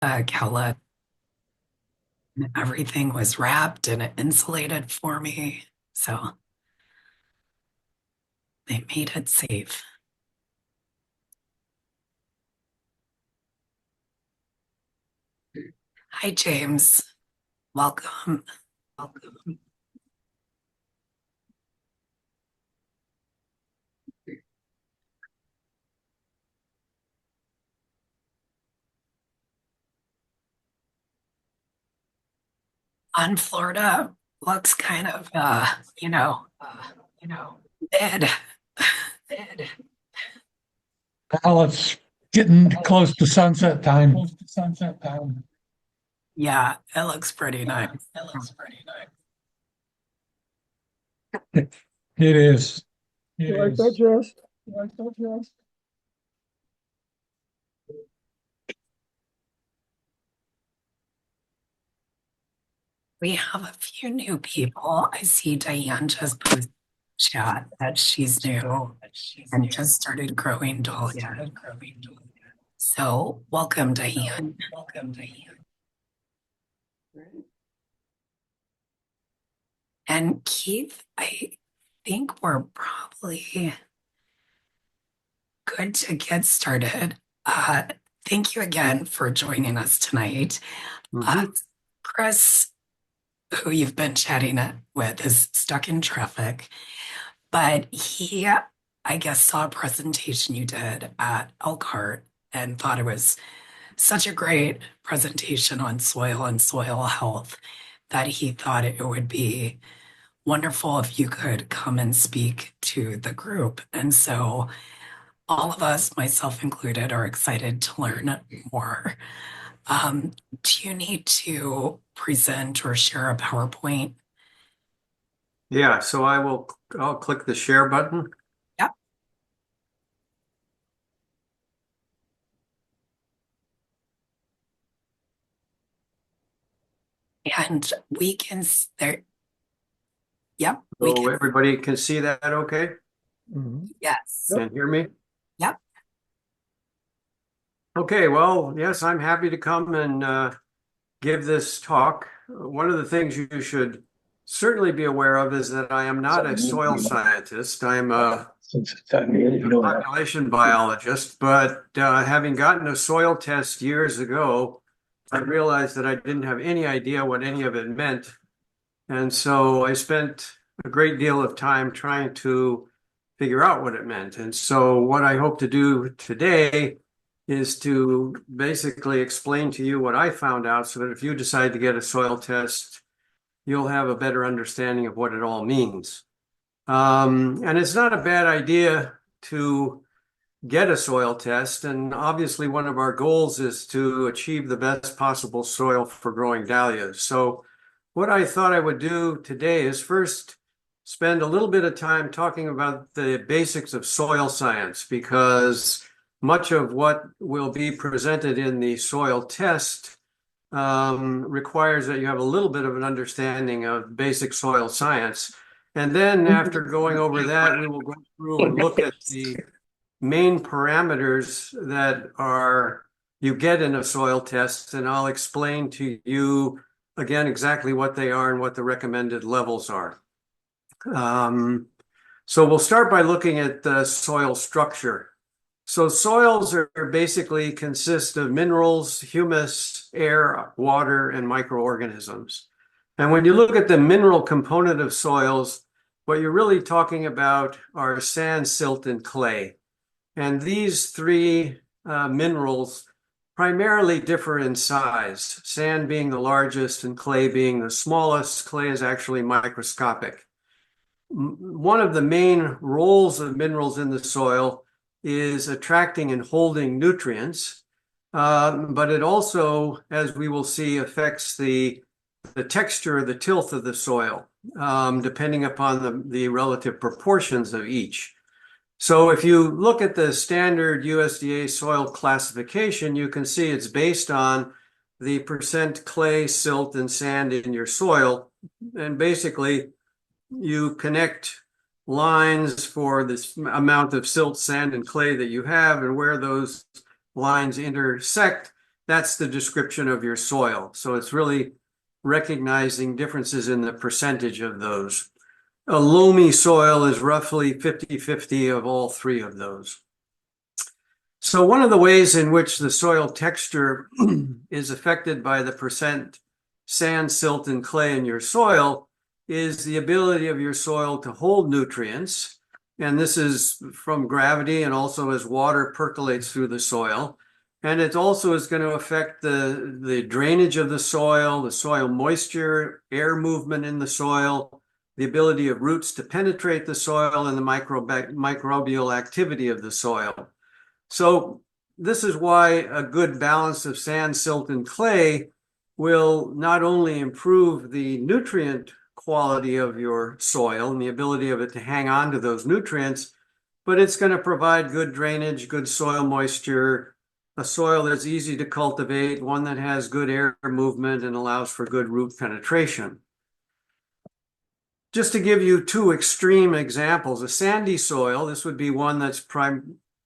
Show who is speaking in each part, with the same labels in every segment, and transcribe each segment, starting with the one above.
Speaker 1: Kella, and everything was wrapped and insulated for me. So they made it safe. Hi, James. Welcome. Welcome. On Florida looks kind of, you know, mid. Mid.
Speaker 2: Well, it's getting close to sunset time. Sunset time.
Speaker 1: Yeah, it looks pretty
Speaker 2: Yeah,
Speaker 1: nice.
Speaker 2: it looks pretty nice. It is. It
Speaker 3: You like that,
Speaker 2: is.
Speaker 3: Jess?
Speaker 2: You like that, Jess?
Speaker 1: We have a few new people. I see Diane just posted chat that she's new and just started growing Dahlia. So welcome, Diane.
Speaker 2: Welcome, Diane.
Speaker 1: And Keith, I think we're probably good to get started. Uh, Thank you again for joining us tonight. Uh,
Speaker 4: Mhm.
Speaker 1: Chris, who you've been chatting with, is stuck in traffic, but he, I guess, saw a presentation you did at Elkhart and thought it was such a great presentation on soil and soil health that he thought it would be wonderful if you could come and speak to the group. And so all of us, myself included, are excited to learn more. Um, do you need to present or share a PowerPoint?
Speaker 4: Yeah, so I'll click the share button.
Speaker 1: Yep. And we can, there, yep, we
Speaker 4: So
Speaker 1: can,
Speaker 4: everybody can see that okay?
Speaker 3: Mhm.
Speaker 1: yes.
Speaker 3: Yep.
Speaker 4: And hear me?
Speaker 1: Yep.
Speaker 4: Okay, well, yes, I'm happy to come and give this talk. One of the things you should certainly be aware of is that I am not a soil scientist. I'm a
Speaker 2: Since it's time, you know that.
Speaker 4: population biologist, but having gotten a soil test years ago, I realized that I didn't have any idea what any of it meant. And so I spent a great deal of time trying to figure out what it meant. And so what I hope to do today is to basically explain to you what I found out so that if you decide to get a soil test, you'll have a better understanding of what it all means. And it's not a bad idea to get a soil test. And obviously, one of our goals is to achieve the best possible soil for growing dahlias. So, what I thought I would do today is first spend a little bit of time talking about the basics of soil science, because much of what will be presented in the soil test requires that you have a little bit of an understanding of basic soil science. And then, after going over that, we will go through and look at the main parameters that are you get in a soil test, and I'll explain to you again exactly what they are and what the recommended levels are. So we'll start by looking at the soil structure. So soils are basically consist of minerals, humus, air, water, and microorganisms. And when you look at the mineral component of soils, what you're really talking about are sand, silt, and clay. And these three minerals primarily differ in size, sand being the largest and clay being the smallest. Clay is actually microscopic. One of the main roles of minerals in the soil is attracting and holding nutrients, but it also, as we will see, affects the texture, the tilth of the soil, depending upon the relative proportions of each. So if you look at the standard USDA soil classification, you can see it's based on the percent clay, silt, and sand in your soil. And basically, you connect lines for this amount of silt, sand, and clay that you have, and where those lines intersect that's the description of your soil. So it's really recognizing differences in the percentage of those. A loamy soil is roughly 50-50 of all three of those. So one of the ways in which the soil texture is affected by the percent sand, silt, and clay in your soil is the ability of your soil to hold nutrients. And this is from gravity and also as water percolates through the soil. And it also is going to affect the drainage of the soil moisture, air movement in the soil, the ability of roots to penetrate the soil, and the microbial activity of the soil. So this is why a good balance of sand, silt, and clay will not only improve the nutrient quality of your soil and the ability of it to hang on to those nutrients, but it's going to provide good drainage, good soil moisture, a soil that's easy to cultivate, one that has good air movement and allows for good root penetration. Just to give you two extreme examples, a sandy soil, this would be one that's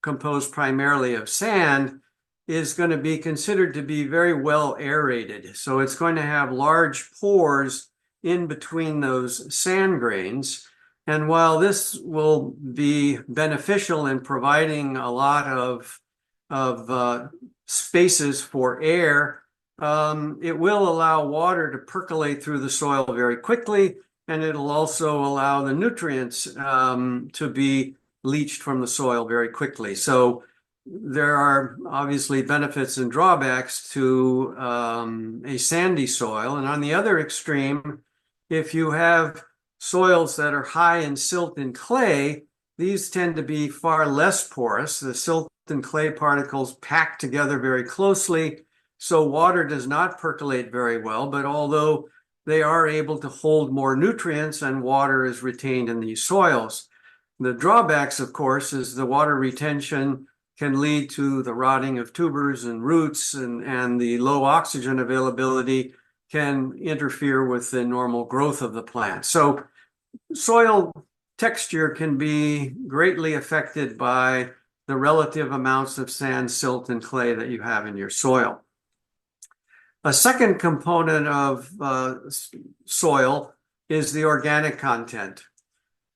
Speaker 4: composed primarily of sand, is going to be considered to be very well aerated. So it's going to have large pores in between those sand grains. And while this will be beneficial in providing a lot of spaces for air, it will allow water to percolate through the soil very quickly, and it'll also allow the nutrients to be leached from the soil very quickly. So there are obviously benefits and drawbacks to a sandy soil. And on the other extreme, if you have soils that are high in silt and clay, these tend to be far less porous. The silt and clay particles pack together very closely, so water does not percolate very well, but although they are able to hold more nutrients and water is retained in these soils. The drawbacks, of course, is the water retention can lead to the rotting of tubers and roots, and the low oxygen availability can interfere with the normal growth of the plant. So soil texture can be greatly affected by the relative amounts of sand, silt, and clay that you have in your soil. A second component of soil is the organic content.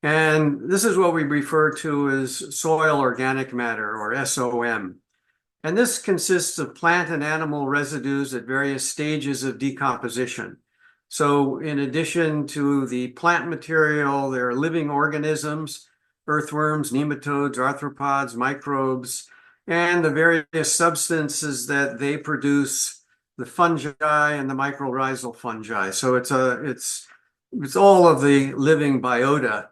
Speaker 4: And this is what we refer to as soil organic matter, or SOM. And this consists of plant and animal residues at various stages of decomposition. So in addition to the plant material, there are living organisms, earthworms, nematodes, arthropods, microbes, and the various substances that they produce, the fungi and the mycorrhizal fungi. So it's all of the living biota.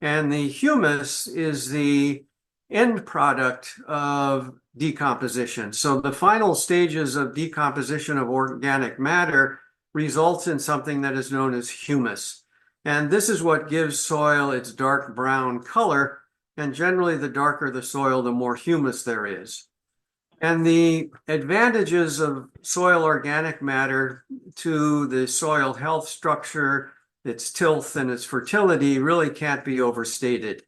Speaker 4: And the humus is the end product of decomposition. So the final stages of decomposition of organic matter results in something that is known as humus. And this is what gives soil its dark brown color. And generally, the darker the soil, the more humus there is. And the advantages of soil organic matter to the soil health structure, its tilth, and its fertility really can't be overstated.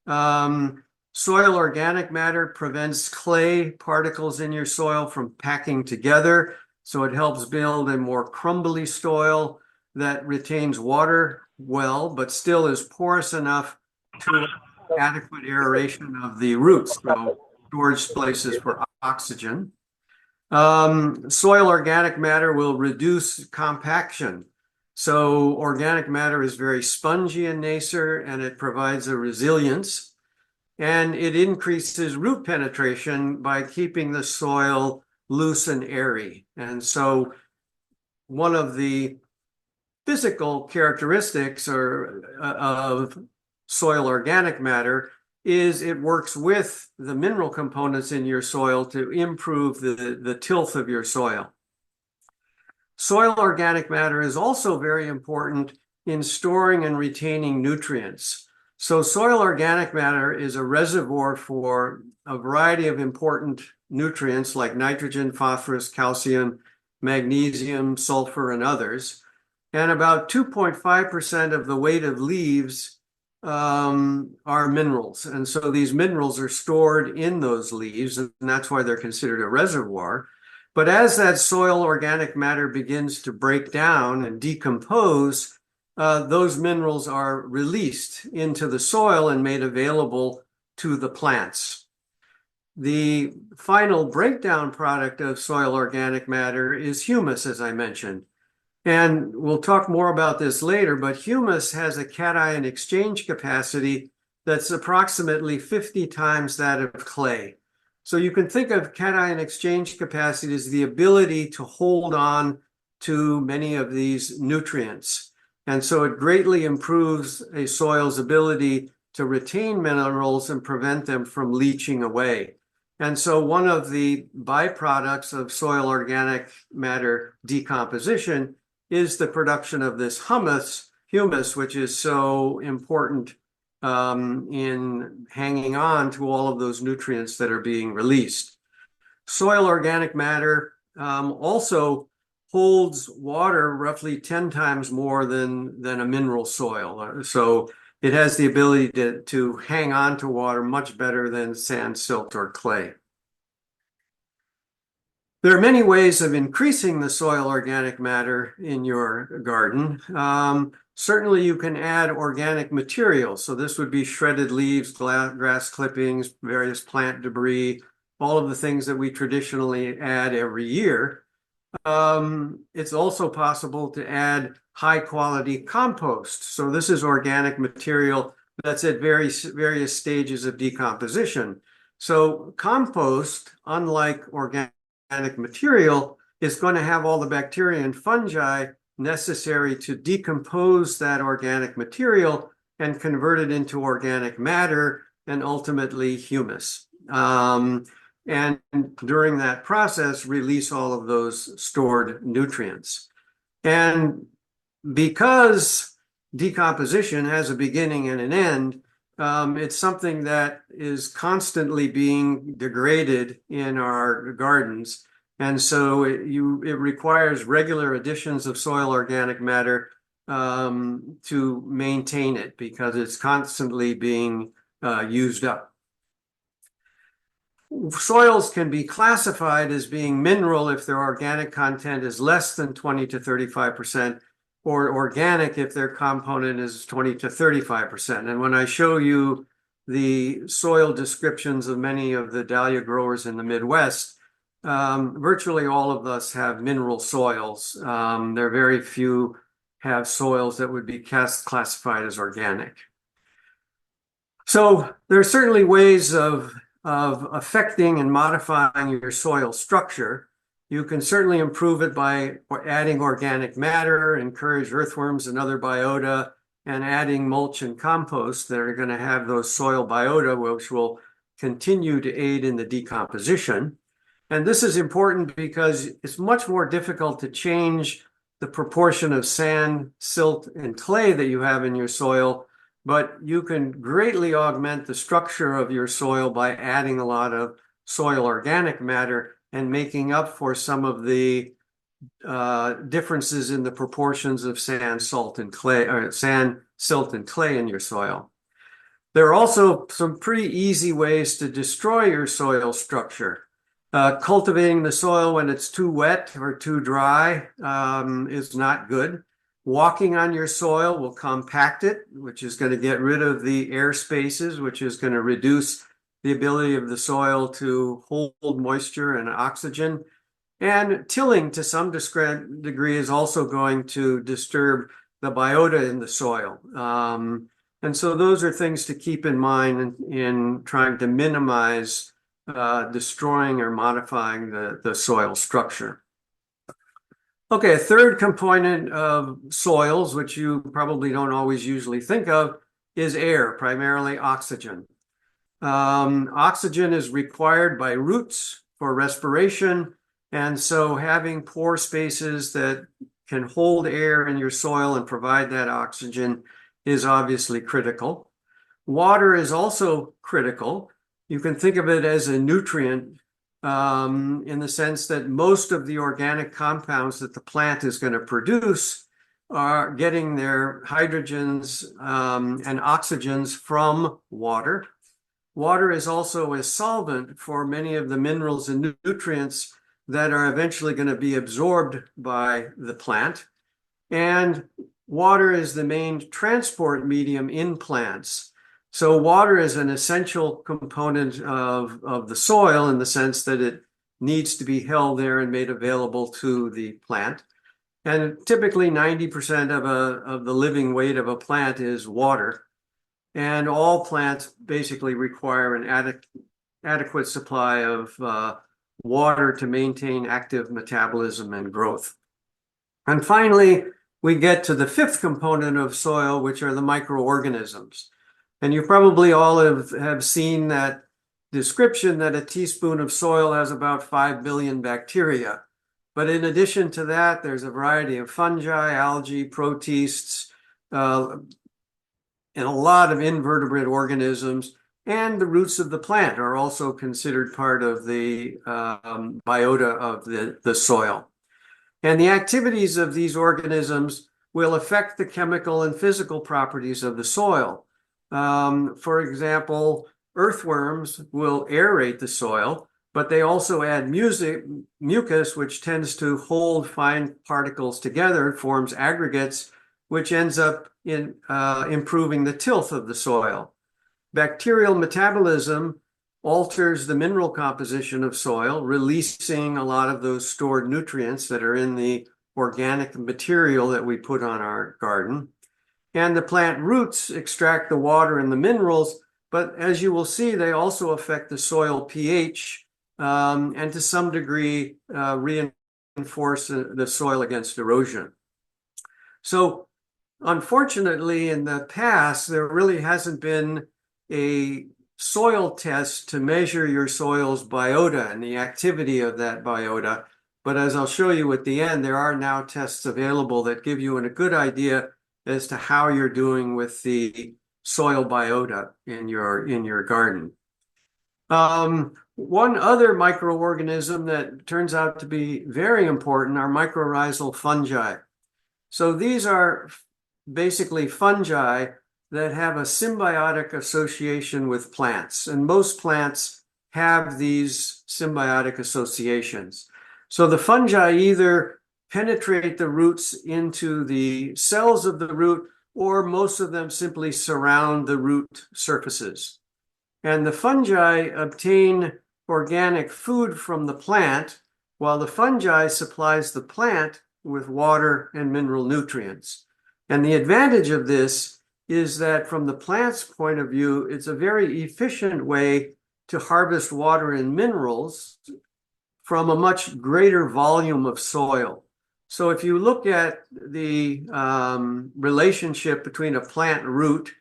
Speaker 4: Soil organic matter prevents clay particles in your soil from packing together, so it helps build a more crumbly soil that retains water well, but still is porous enough to adequate aeration of the roots, so storage places for oxygen. Soil organic matter will reduce compaction. So organic matter is very spongy in nature, and it provides a resilience, and it increases root penetration by keeping the soil loose and airy. And so one of the physical characteristics of soil organic matter is it works with the mineral components in your soil to improve the tilth of your soil. Soil organic matter is also very important in storing and retaining nutrients. So soil organic matter is a reservoir for a variety of important nutrients like nitrogen, phosphorus, calcium, magnesium, sulfur, and others. And about 2.5% of the weight of leaves are minerals. And so these minerals are stored in those leaves, and that's why they're considered a reservoir. But as that soil organic matter begins to break down and decompose, those minerals are released into the soil and made available to the plants. The final breakdown product of soil organic matter is humus, as I mentioned. And we'll talk more about this later, but humus has a cation exchange capacity that's approximately 50 times that of clay. So you can think of cation exchange capacity as the ability to hold on to many of these nutrients. And so it greatly improves a soil's ability to retain minerals and prevent them from leaching away. And so one of the byproducts of soil organic matter decomposition is the production of this humus, which is so important in hanging on to all of those nutrients that are being released. Soil organic matter also holds water roughly 10 times more than a mineral soil. So it has the ability to hang on to water much better than sand, silt, or clay. There are many ways of increasing the soil organic matter in your garden. Certainly you can add organic materials. So this would be shredded leaves, grass clippings, various plant debris, all of the things that we traditionally add every year. It's also possible to add high quality compost. So this is organic material that's at various stages of decomposition. So compost, unlike organic material, is going to have all the bacteria and fungi necessary to decompose that organic material and convert it into organic matter and ultimately humus. And during that process, release all of those stored nutrients. And because decomposition has a beginning and an end, it's something that is constantly being degraded in our gardens. And so it requires regular additions of soil organic matter to maintain it because it's constantly being used up. Soils can be classified as being mineral if their organic content is less than 20 to 35%, or organic if their component is 20 to 35%. And when I show you the soil descriptions of many of the dahlia growers in the Midwest, virtually all of us have mineral soils. There are very few have soils that would be classified as organic. So there are certainly ways of affecting and modifying your soil structure. You can certainly improve it by adding organic matter, encourage earthworms and other biota, and adding mulch and compost that are going to have those soil biota, which will continue to aid in the decomposition. And this is important because it's much more difficult to change the proportion of sand, silt, and clay that you have in your soil, but you can greatly augment the structure of your soil by adding a lot of soil organic matter and making up for some of the differences in the proportions of sand, salt, and clay, or sand, silt, and clay in your soil. There are also some pretty easy ways to destroy your soil structure. Cultivating the soil when it's too wet or too dry is not good. Walking on your soil will compact it, which is going to get rid of the air spaces, which is going to reduce the ability of the soil to hold moisture and oxygen. And tilling to some degree is also going to disturb the biota in the soil. And so those are things to keep in mind in trying to minimize destroying or modifying the soil structure. Okay, a third component of soils, which you probably don't always usually think of, is air, primarily oxygen. Oxygen is required by roots for respiration, and so having pore spaces that can hold air in your soil and provide that oxygen is obviously critical. Water is also critical. You can think of it as a nutrient in the sense that most of the organic compounds that the plant is going to produce are getting their hydrogens and oxygens from water. Water is also a solvent for many of the minerals and nutrients that are eventually going to be absorbed by the plant. And water is the main transport medium in plants. So water is an essential component of the soil in the sense that it needs to be held there and made available to the plant. And typically 90% of the living weight of a plant is water. And all plants basically require an adequate supply of water to maintain active metabolism and growth. And finally, we get to the fifth component of soil, which are the microorganisms. And you probably all have seen that description that a teaspoon of soil has about 5 billion bacteria. But in addition to that, there's a variety of fungi, algae, protists, and a lot of invertebrate organisms. And the roots of the plant are also considered part of the biota of the soil. And the activities of these organisms will affect the chemical and physical properties of the soil. For example, earthworms will aerate the soil, but they also add mucus, which tends to hold fine particles together, forms aggregates, which ends up in improving the tilth of the soil. Bacterial metabolism alters the mineral composition of soil, releasing a lot of those stored nutrients that are in the organic material that we put on our garden. And the plant roots extract the water and the minerals, but as you will see, they also affect the soil pH and to some degree reinforce the soil against erosion. So unfortunately, in the past, there really hasn't been a soil test to measure your soil's biota and the activity of that biota. But as I'll show you at the end, there are now tests available that give you a good idea as to how you're doing with the soil biota in your garden. One other microorganism that turns out to be very important are mycorrhizal fungi. So these are basically fungi that have a symbiotic association with plants, and most plants have these symbiotic associations. So the fungi either penetrate the roots into the cells of the root, or most of them simply surround the root surfaces. And the fungi obtain organic food from the plant, while the fungi supplies the plant with water and mineral nutrients. And the advantage of this is that from the plant's point of view, it's a very efficient way to harvest water and minerals from a much greater volume of soil. So if you look at the relationship between a plant root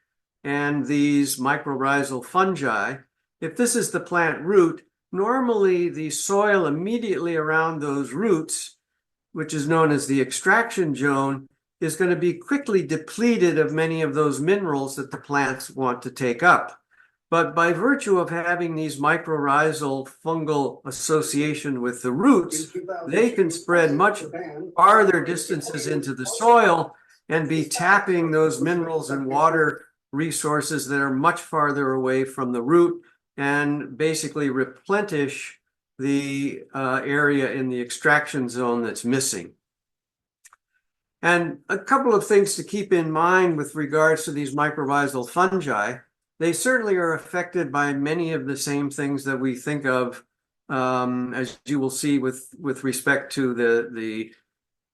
Speaker 4: and these mycorrhizal fungi, if this is the plant root, normally the soil immediately around those roots, which is known as the extraction zone, is going to be quickly depleted of many of those minerals that the plants want to take up. But by virtue of having these mycorrhizal fungal association with the roots, they can spread much farther distances into the soil and be tapping those minerals and water resources that are much farther away from the root and basically replenish the area in the extraction zone that's missing. And a couple of things to keep in mind with regards to these mycorrhizal fungi. They certainly are affected by many of the same things that we think of, as you will see with respect to the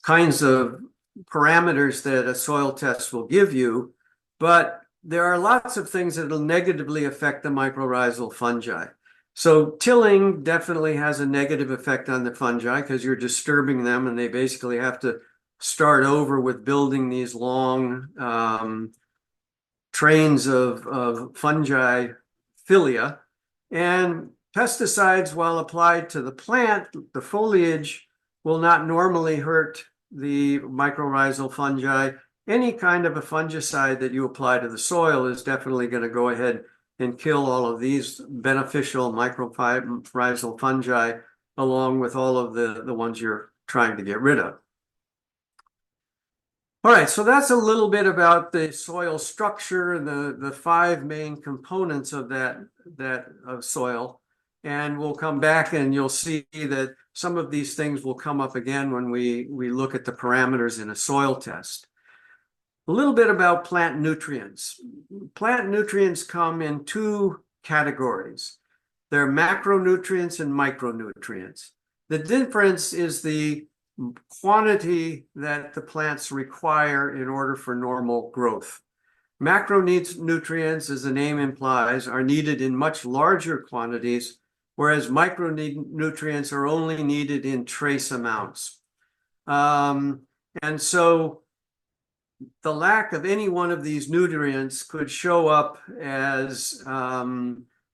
Speaker 4: kinds of parameters that a soil test will give you. But there are lots of things that will negatively affect the mycorrhizal fungi. So tilling definitely has a negative effect on the fungi because you're disturbing them and they basically have to start over with building these long trains of fungi philia. And pesticides, while applied to the plant, the foliage, will not normally hurt the mycorrhizal fungi. Any kind of a fungicide that you apply to the soil is definitely going to go ahead and kill all of these beneficial mycorrhizal fungi, along with all of the ones you're trying to get rid of. All right, so that's a little bit about the soil structure and the five main components of that of soil. And we'll come back and you'll see that some of these things will come up again when we look at the parameters in a soil test. A little bit about plant nutrients. Plant nutrients come in two categories. They're macronutrients and micronutrients. The difference is the quantity that the plants require in order for normal growth. Macronutrients, as the name implies, are needed in much larger quantities, whereas micronutrients are only needed in trace amounts. And so the lack of any one of these nutrients could show up as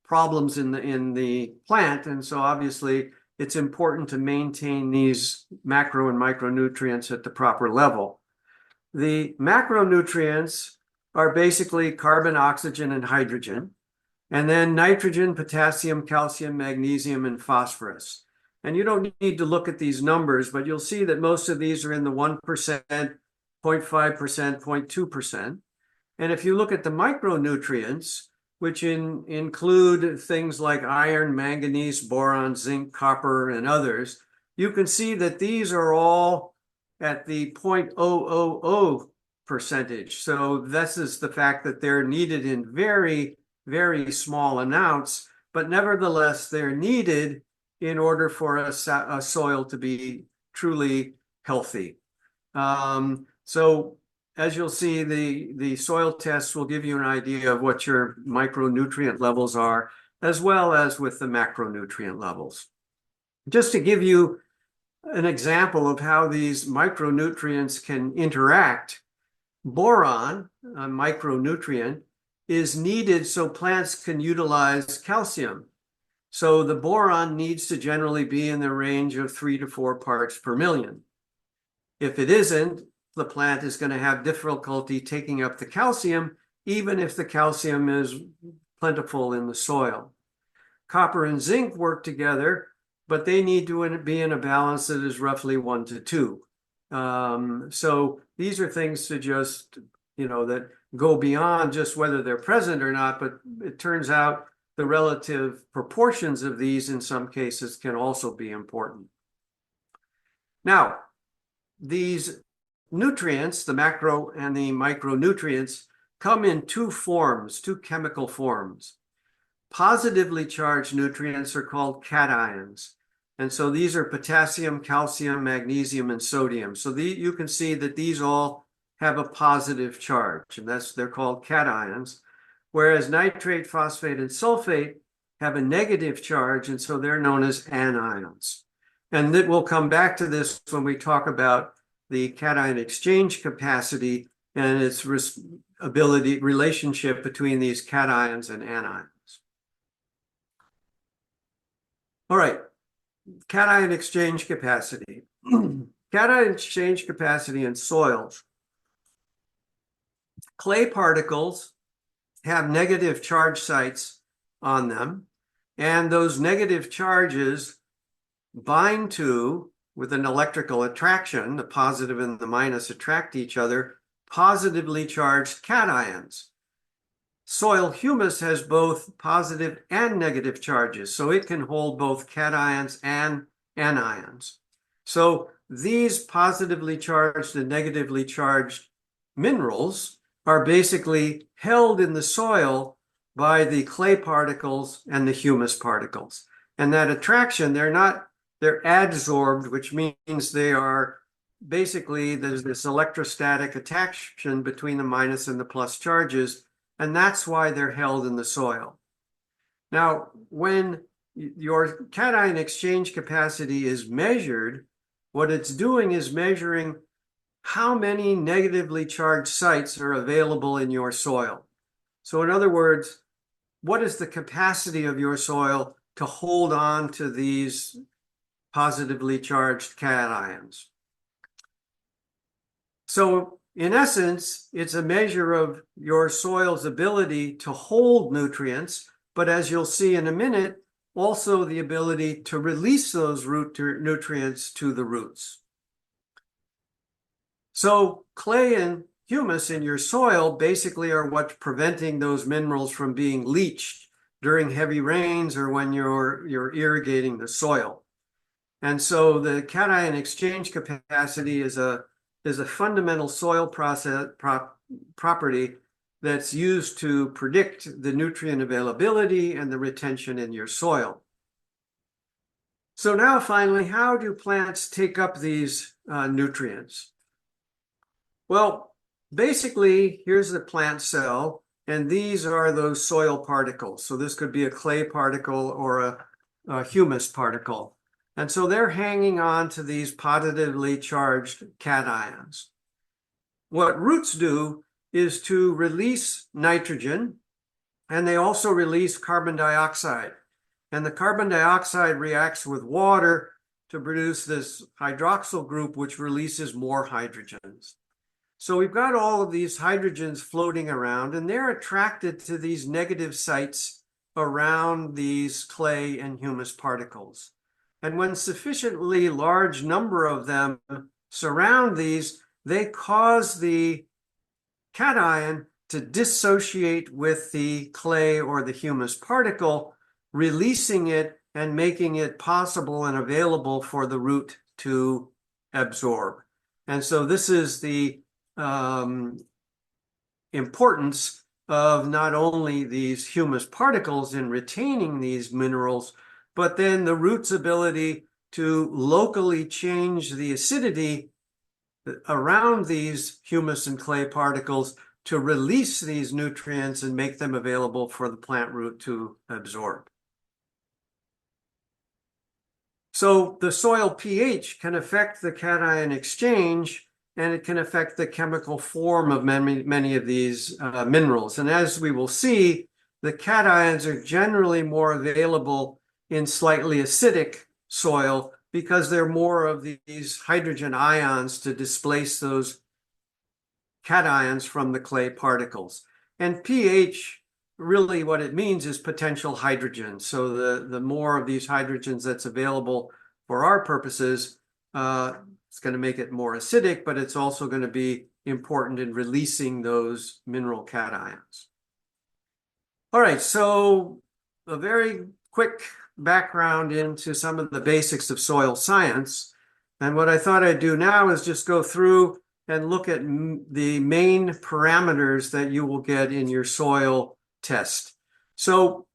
Speaker 4: problems in the plant. And so obviously it's important to maintain these macro and micronutrients at the proper level. The macronutrients are basically carbon, oxygen, and hydrogen, and then nitrogen, potassium, calcium, magnesium, and phosphorus. And you don't need to look at these numbers, but you'll see that most of these are in the 1%, 0.5%, 0.2%. And if you look at the micronutrients, which include things like iron, manganese, boron, zinc, copper, and others, you can see that these are all at the 0.000 percentage. So this is the fact that they're needed in very, very small amounts, but nevertheless, they're needed in order for a soil to be truly healthy. So as you'll see, the soil tests will give you an idea of what your micronutrient levels are, as well as with the macronutrient levels. Just to give you an example of how these micronutrients can interact, boron, a micronutrient, is needed so plants can utilize calcium. So the boron needs to generally be in the range of 3 to 4 parts per million. If it isn't, the plant is going to have difficulty taking up the calcium, even if the calcium is plentiful in the soil. Copper and zinc work together, but they need to be in a balance that is roughly 1 to 2. So these are things to just, that go beyond just whether they're present or not, but it turns out the relative proportions of these in some cases can also be important. Now, these nutrients, the macro and the micronutrients, come in two forms, two chemical forms. Positively charged nutrients are called cations. And so these are potassium, calcium, magnesium, and sodium. So you can see that these all have a positive charge, and they're called cations. Whereas nitrate, phosphate, and sulfate have a negative charge, and so they're known as anions. And that we'll come back to this when we talk about the cation exchange capacity and its relationship between these cations and anions. All right, cation exchange capacity. Cation exchange capacity in soils. Clay particles have negative charge sites on them, and those negative charges bind to, with an electrical attraction, the positive and the minus attract each other, positively charged cations. Soil humus has both positive and negative charges, so it can hold both cations and anions. So these positively charged and negatively charged minerals are basically held in the soil by the clay particles and the humus particles. And that attraction, they're adsorbed, which means they are basically, there's this electrostatic attraction between the minus and the plus charges, and that's why they're held in the soil. Now, when your cation exchange capacity is measured, what it's doing is measuring how many negatively charged sites are available in your soil. So in other words, what is the capacity of your soil to hold on to these positively charged cations? So in essence, it's a measure of your soil's ability to hold nutrients, but as you'll see in a minute, also the ability to release those nutrients to the roots. So clay and humus in your soil basically are what's preventing those minerals from being leached during heavy rains or when you're irrigating the soil. And so the cation exchange capacity is a fundamental soil property that's used to predict the nutrient availability and the retention in your soil. So now finally, how do plants take up these nutrients? Well, basically, here's the plant cell, and these are those soil particles. So this could be a clay particle or a humus particle. And so they're hanging on to these positively charged cations. What roots do is to release nitrogen, and they also release carbon dioxide. And the carbon dioxide reacts with water to produce this hydroxyl group, which releases more hydrogens. So we've got all of these hydrogens floating around, and they're attracted to these negative sites around these clay and humus particles. And when sufficiently large number of them surround these, they cause the cation to dissociate with the clay or the humus particle, releasing it and making it possible and available for the root to absorb. And so this is the importance of not only these humus particles in retaining these minerals, but then the root's ability to locally change the acidity around these humus and clay particles to release these nutrients and make them available for the plant root to absorb. So the soil pH can affect the cation exchange, and it can affect the chemical form of many of these minerals. And as we will see, the cations are generally more available in slightly acidic soil because there are more of these hydrogen ions to displace those cations from the clay particles. And pH, really what it means is potential hydrogen. So the more of these hydrogens that's available for our purposes, it's going to make it more acidic, but it's also going to be important in releasing those mineral cations. All right, so a very quick background into some of the basics of soil science. And what I thought I'd do now is just go through and look at the main parameters that you will get in your soil test. So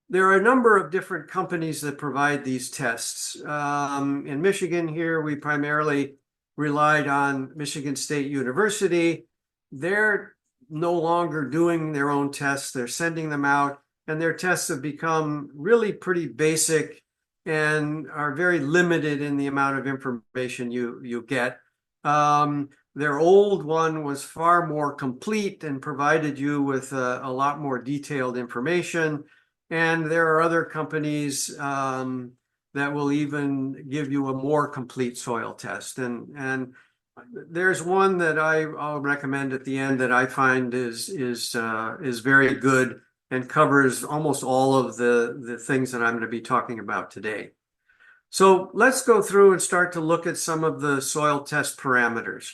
Speaker 4: there are a number of different companies that provide these tests. In Michigan here, we primarily relied on Michigan State University. They're no longer doing their own tests. They're sending them out, and their tests have become really pretty basic and are very limited in the amount of information you get. Their old one was far more complete and provided you with a lot more detailed information. And there are other companies that will even give you a more complete soil test. And there's one that I'll recommend at the end that I find is very good and covers almost all of the things that I'm going to be talking about today. So let's go through and start to look at some of the soil test parameters.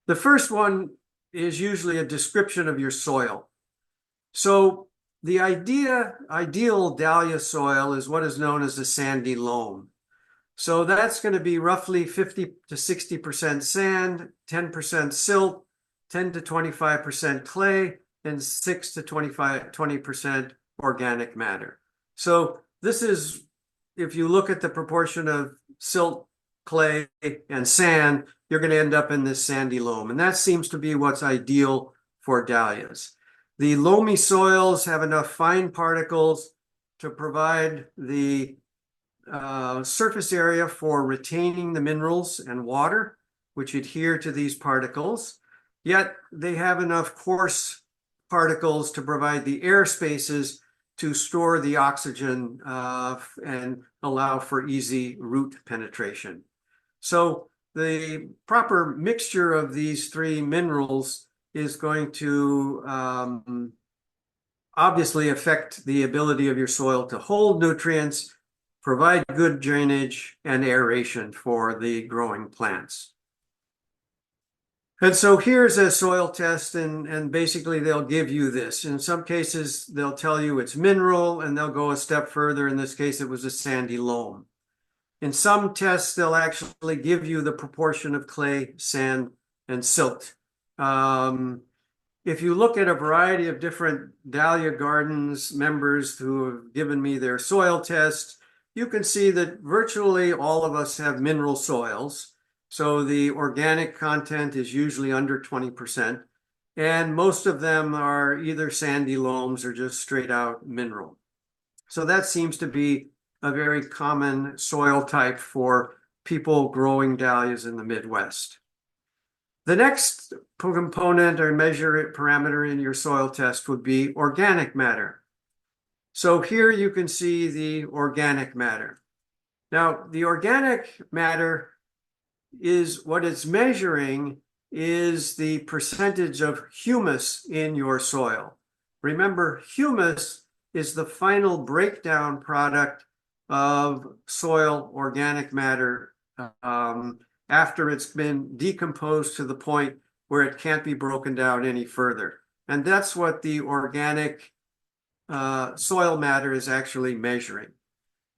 Speaker 4: The first one is usually a description of your soil. So the ideal Dahlia soil is what is known as a sandy loam. So that's going to be roughly 50 to 60% sand, 10% silt, 10 to 25% clay, and 6 to 20% organic matter. So this is, if you look at the proportion of silt, clay, and sand, you're going to end up in this sandy loam. And that seems to be what's ideal for dahlias. The loamy soils have enough fine particles to provide the surface area for retaining the minerals and water, which adhere to these particles. Yet they have enough coarse particles to provide the air spaces to store the oxygen and allow for easy root penetration. So the proper mixture of these three minerals is going to obviously affect the ability of your soil to hold nutrients, provide good drainage and aeration for the growing plants. And so here's a soil test, and basically they'll give you this. In some cases, they'll tell you it's mineral, and they'll go a step further. In this case, it was a sandy loam. In some tests, they'll actually give you the proportion of clay, sand, and silt. If you look at a variety of different Dahlia Gardens members who have given me their soil tests, you can see that virtually all of us have mineral soils. So the organic content is usually under 20%. And most of them are either sandy loams or just straight out mineral. So that seems to be a very common soil type for people growing dahlias in the Midwest. The next component or measure parameter in your soil test would be organic matter. So here you can see the organic matter. Now, the organic matter is what it's measuring is the percentage of humus in your soil. Remember, humus is the final breakdown product of soil organic matter after it's been decomposed to the point where it can't be broken down any further. And that's what the organic soil matter is actually measuring.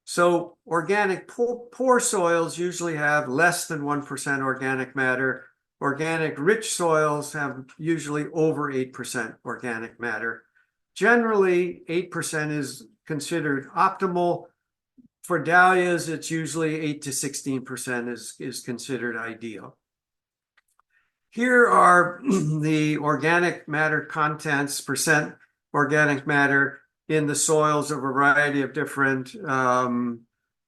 Speaker 4: So organic poor soils usually have less than 1% organic matter. Organic rich soils have usually over 8% organic matter. Generally, 8% is considered optimal. For dahlias, it's usually 8 to 16% is considered ideal. Here are the organic matter contents, percent organic matter in the soils of a variety of different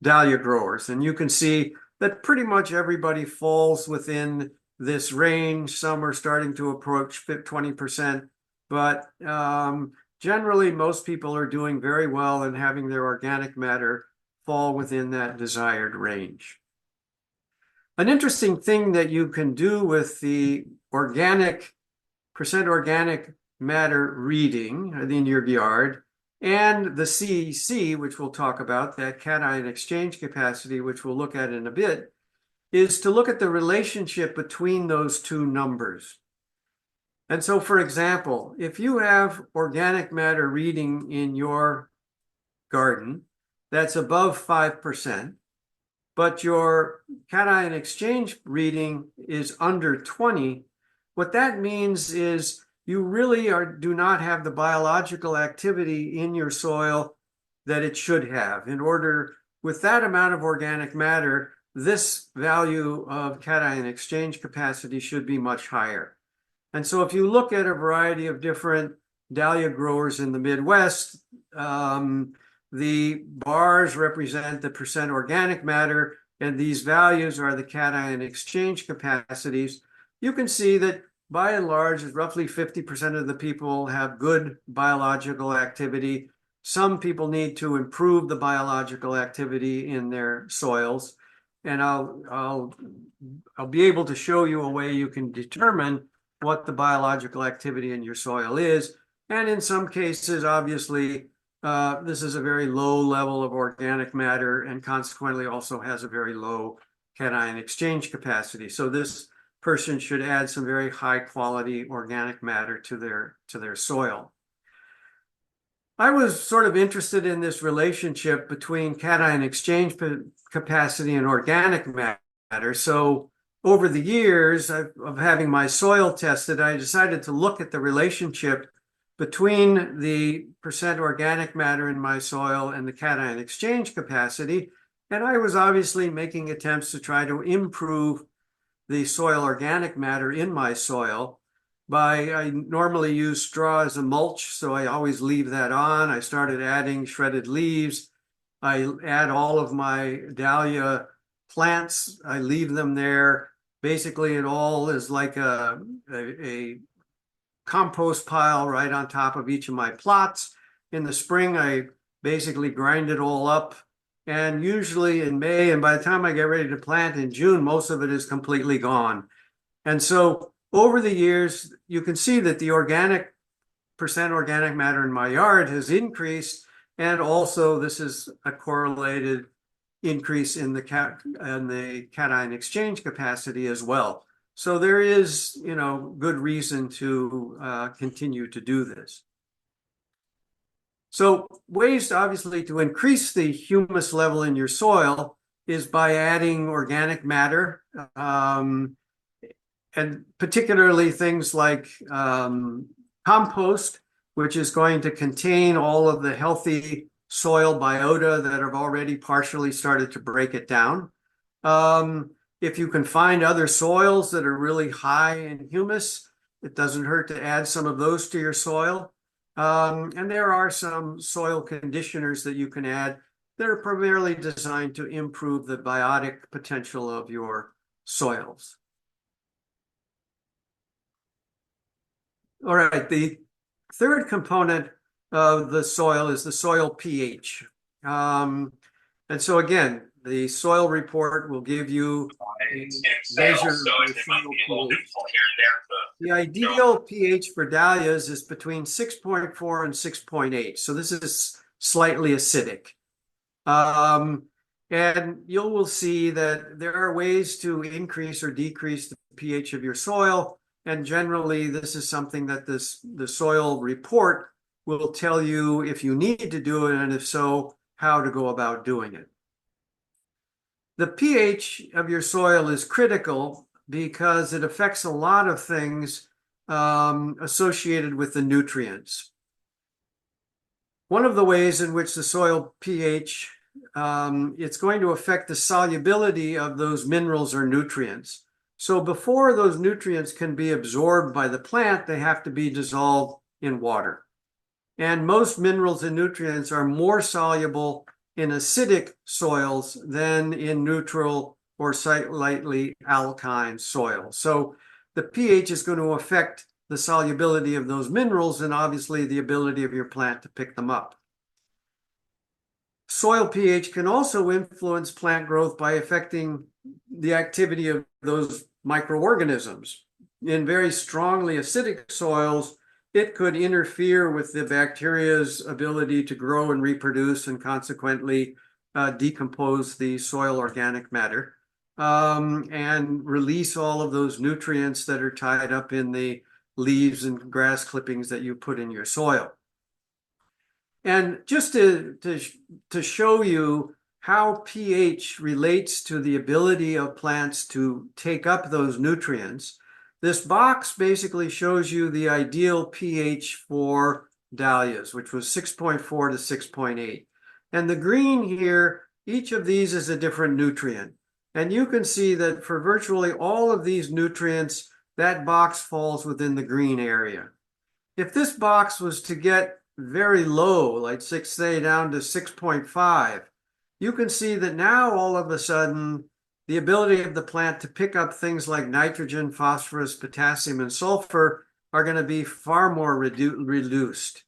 Speaker 4: dahlia growers. And you can see that pretty much everybody falls within this range. Some are starting to approach 20%, but generally most people are doing very well and having their organic matter fall within that desired range. An interesting thing that you can do with the percent organic matter reading in your yard and the CEC, which we'll talk about, that cation exchange capacity, which we'll look at in a bit, is to look at the relationship between those two numbers. And so, for example, if you have organic matter reading in your garden that's above 5%, but your cation exchange reading is under 20, what that means is you really do not have the biological activity in your soil that it should have. With that amount of organic matter, this value of cation exchange capacity should be much higher. And so if you look at a variety of different dahlia growers in the Midwest, the bars represent the percent organic matter, and these values are the cation exchange capacities. You can see that by and large, roughly 50% of the people have good biological activity. Some people need to improve the biological activity in their soils. And I'll be able to show you a way you can determine what the biological activity in your soil is. And in some cases, obviously, this is a very low level of organic matter and consequently also has a very low cation exchange capacity. So this person should add some very high quality organic matter to their soil. I was sort of interested in this relationship between cation exchange capacity and organic matter. So over the years of having my soil tested, I decided to look at the relationship between the percent organic matter in my soil and the cation exchange capacity. And I was obviously making attempts to try to improve the soil organic matter in my soil I normally use straw as a mulch, so I always leave that on. I started adding shredded leaves. I add all of my dahlia plants. I leave them there. Basically, it all is like a compost pile right on top of each of my plots. In the spring, I basically grind it all up. And usually in May, and by the time I get ready to plant in June, most of it is completely gone. And so over the years, you can see that the percent organic matter in my yard has increased. And also this is a correlated increase in the cation exchange capacity as well. So there is, good reason to continue to do this. So ways obviously to increase the humus level in your soil is by adding organic matter, and particularly things like compost, which is going to contain all of the healthy soil biota that have already partially started to break it down. If you can find other soils that are really high in humus, it doesn't hurt to add some of those to your soil. And there are some soil conditioners that you can add that are primarily designed to improve the biotic potential of your soils. All right, the third component of the soil is the soil pH. And so again, the soil report will give you a measure of your soil pH. The ideal pH for dahlias is between 6.4 and 6.8. So this is slightly acidic. And you will see that there are ways to increase or decrease the pH of your soil. And generally, this is something that the soil report will tell you if you need to do it, and if so, how to go about doing it. The pH of your soil is critical because it affects a lot of things associated with the nutrients. One of the ways in which the soil pH, it's going to affect the solubility of those minerals or nutrients. So before those nutrients can be absorbed by the plant, they have to be dissolved in water. And most minerals and nutrients are more soluble in acidic soils than in neutral or slightly alkaline soils. So the pH is going to affect the solubility of those minerals and obviously the ability of your plant to pick them up. Soil pH can also influence plant growth by affecting the activity of those microorganisms. In very strongly acidic soils, it could interfere with the bacteria's ability to grow and reproduce and consequently decompose the soil organic matter and release all of those nutrients that are tied up in the leaves and grass clippings that you put in your soil. And just to show you how pH relates to the ability of plants to take up those nutrients, this box basically shows you the ideal pH for dahlias, which was 6.4 to 6.8. And the green here, each of these is a different nutrient. And you can see that for virtually all of these nutrients, that box falls within the green area. If this box was to get very low, like say down to 6.5, you can see that now all of a sudden, the ability of the plant to pick up things like nitrogen, phosphorus, potassium, and sulfur are going to be far more reduced.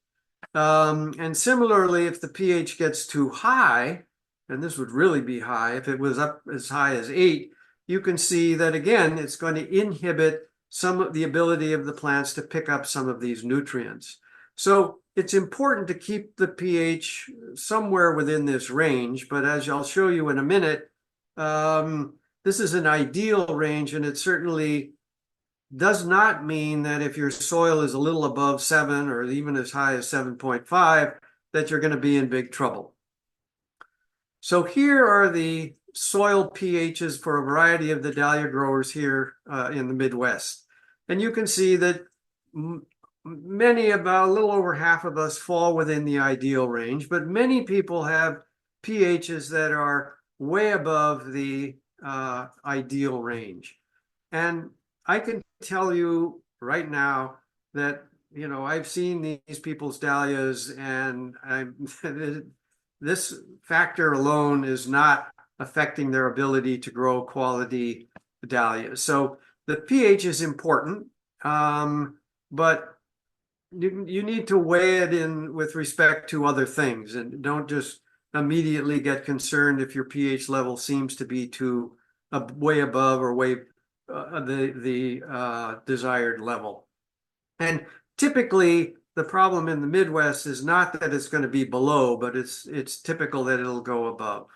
Speaker 4: And similarly, if the pH gets too high, and this would really be high, if it was up as high as 8, you can see that again, it's going to inhibit some of the ability of the plants to pick up some of these nutrients. So it's important to keep the pH somewhere within this range, but as I'll show you in a minute, this is an ideal range, and it certainly does not mean that if your soil is a little above 7 or even as high as 7.5, that you're going to be in big trouble. So here are the soil pHs for a variety of the dahlia growers here in the Midwest. And you can see that many, about a little over half of us, fall within the ideal range, but many people have pHs that are way above the ideal range. And I can tell you right now that, I've seen these people's dahlias, and this factor alone is not affecting their ability to grow quality dahlias. So the pH is important, but you need to weigh it in with respect to other things, and don't just immediately get concerned if your pH level seems to be way above or way the desired level. And typically, the problem in the Midwest is not that it's going to be below, but it's typical that it'll go above.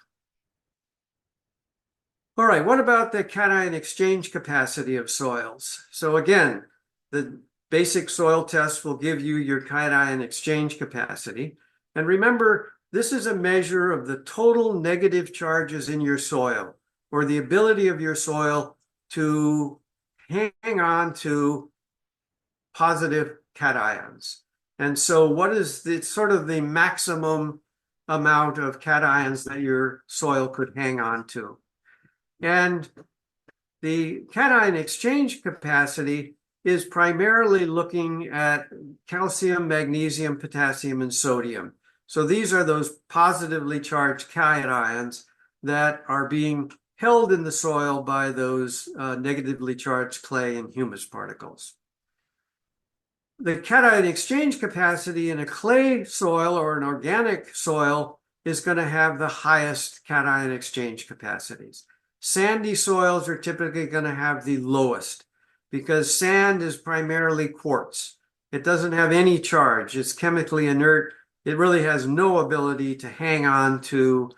Speaker 4: All right, what about the cation exchange capacity of soils? So again, the basic soil test will give you your cation exchange capacity. And remember, this is a measure of the total negative charges in your soil, or the ability of your soil to hang on to positive cations. And so what is the sort of the maximum amount of cations that your soil could hang on to? And the cation exchange capacity is primarily looking at calcium, magnesium, potassium, and sodium. So these are those positively charged cations that are being held in the soil by those negatively charged clay and humus particles. The cation exchange capacity in a clay soil or an organic soil is going to have the highest cation exchange capacities. Sandy soils are typically going to have the lowest because sand is primarily quartz. It doesn't have any charge. It's chemically inert. It really has no ability to hang on to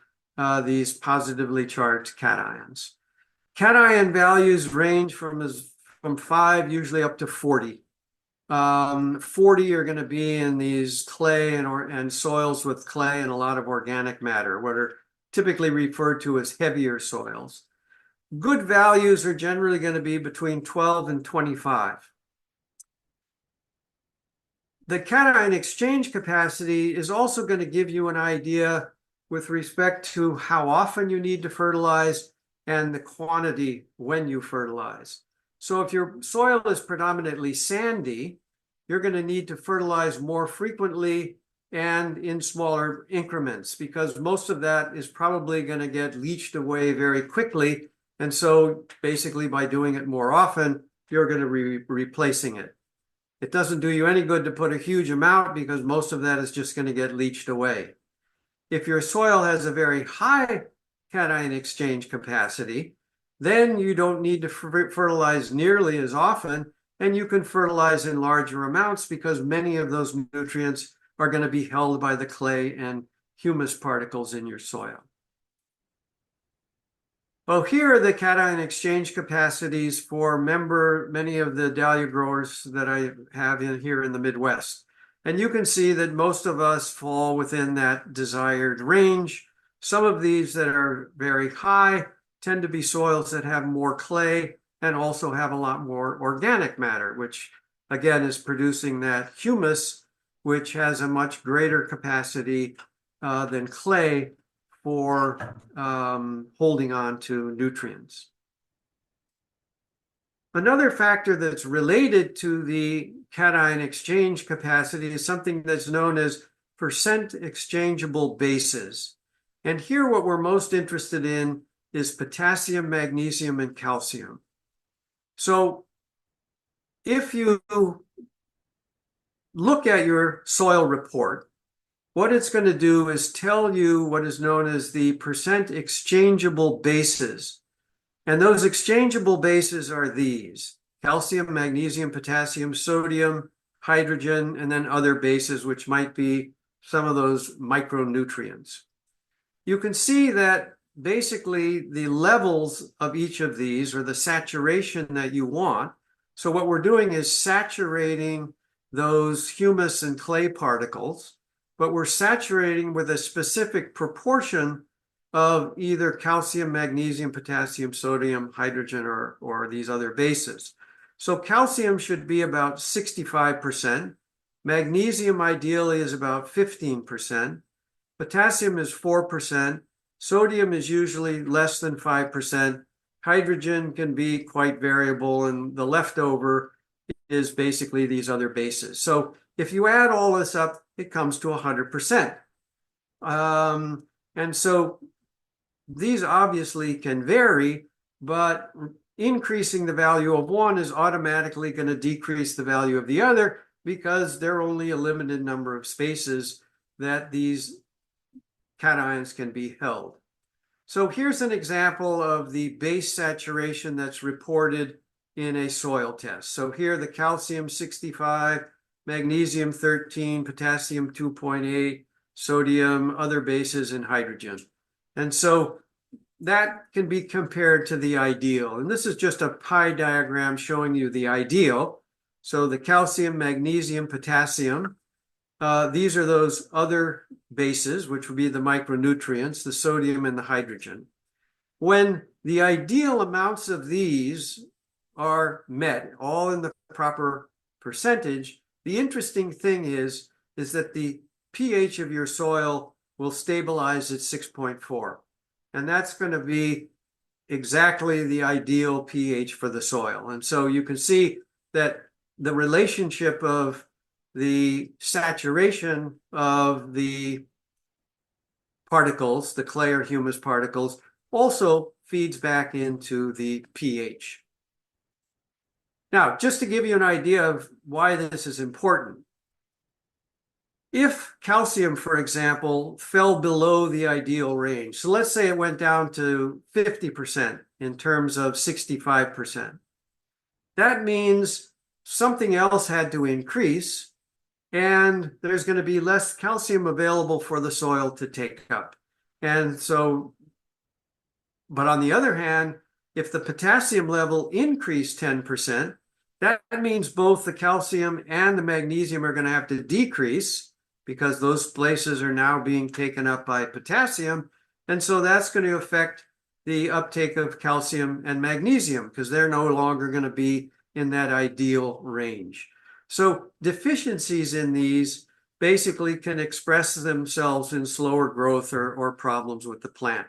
Speaker 4: these positively charged cations. Cation values range from 5 usually up to 40. 40 are going to be in these clay and soils with clay and a lot of organic matter, what are typically referred to as heavier soils. Good values are generally going to be between 12 and 25. The cation exchange capacity is also going to give you an idea with respect to how often you need to fertilize and the quantity when you fertilize. So if your soil is predominantly sandy, you're going to need to fertilize more frequently and in smaller increments because most of that is probably going to get leached away very quickly. And so basically by doing it more often, you're going to be replacing it. It doesn't do you any good to put a huge amount because most of that is just going to get leached away. If your soil has a very high cation exchange capacity, then you don't need to fertilize nearly as often, and you can fertilize in larger amounts because many of those nutrients are going to be held by the clay and humus particles in your soil. Well, here are the cation exchange capacities for many of the dahlia growers that I have here in the Midwest. And you can see that most of us fall within that desired range. Some of these that are very high tend to be soils that have more clay and also have a lot more organic matter, which again is producing that humus, which has a much greater capacity than clay for holding on to nutrients. Another factor that's related to the cation exchange capacity is something that's known as percent exchangeable bases. And here what we're most interested in is potassium, magnesium, and calcium. So if you look at your soil report, what it's going to do is tell you what is known as the percent exchangeable bases. And those exchangeable bases are these: calcium, magnesium, potassium, sodium, hydrogen, and then other bases, which might be some of those micronutrients. You can see that basically the levels of each of these, or the saturation that you want. So what we're doing is saturating those humus and clay particles, but we're saturating with a specific proportion of either calcium, magnesium, potassium, sodium, hydrogen, or these other bases. So calcium should be about 65%. Magnesium ideally is about 15%. Potassium is 4%. Sodium is usually less than 5%. Hydrogen can be quite variable, and the leftover is basically these other bases. So if you add all this up, it comes to 100%. And so these obviously can vary, but increasing the value of one is automatically going to decrease the value of the other because there are only a limited number of spaces that these cations can be held. So here's an example of the base saturation that's reported in a soil test. So here the calcium 65, magnesium 13, potassium 2.8, sodium, other bases, and hydrogen. And so that can be compared to the ideal. And this is just a pie diagram showing you the ideal. So the calcium, magnesium, potassium, these are those other bases, which would be the micronutrients, the sodium and the hydrogen. When the ideal amounts of these are met, all in the proper percentage, the interesting thing is that the pH of your soil will stabilize at 6.4. And that's going to be exactly the ideal pH for the soil. And so you can see that the relationship of the saturation of the particles, the clay or humus particles, also feeds back into the pH. Now, just to give you an idea of why this is important, if calcium, for example, fell below the ideal range, so let's say it went down to 50% in terms of 65%, that means something else had to increase, and there's going to be less calcium available for the soil to take up. And so, but on the other hand, if the potassium level increased 10%, that means both the calcium and the magnesium are going to have to decrease because those places are now being taken up by potassium. And so that's going to affect the uptake of calcium and magnesium because they're no longer going to be in that ideal range. So deficiencies in these basically can express themselves in slower growth or problems with the plant.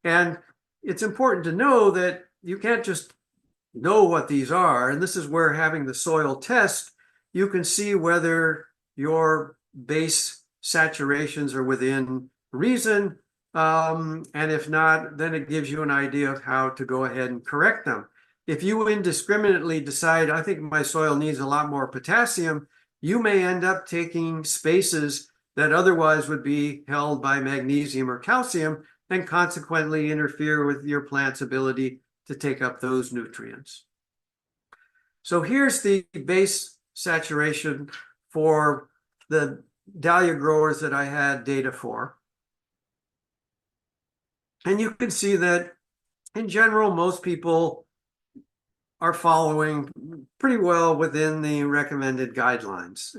Speaker 4: And it's important to know that you can't just know what these are. And this is where having the soil test, you can see whether your base saturations are within reason. And if not, then it gives you an idea of how to go ahead and correct them. If you indiscriminately decide, I think my soil needs a lot more potassium, you may end up taking spaces that otherwise would be held by magnesium or calcium and consequently interfere with your plant's ability to take up those nutrients. So here's the base saturation for the dahlia growers that I had data for. And you can see that in general, most people are following pretty well within the recommended guidelines.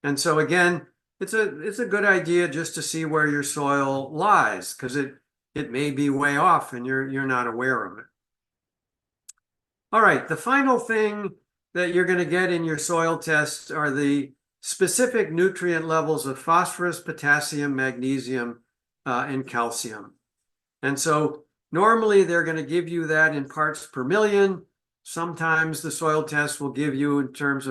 Speaker 4: And so again, it's a good idea just to see where your soil lies because it may be way off and you're not aware of it. All right, the final thing that you're going to get in your soil tests are the specific nutrient levels of phosphorus, potassium, magnesium, and calcium. And so normally they're going to give you that in parts per million. Sometimes the soil test will give you in terms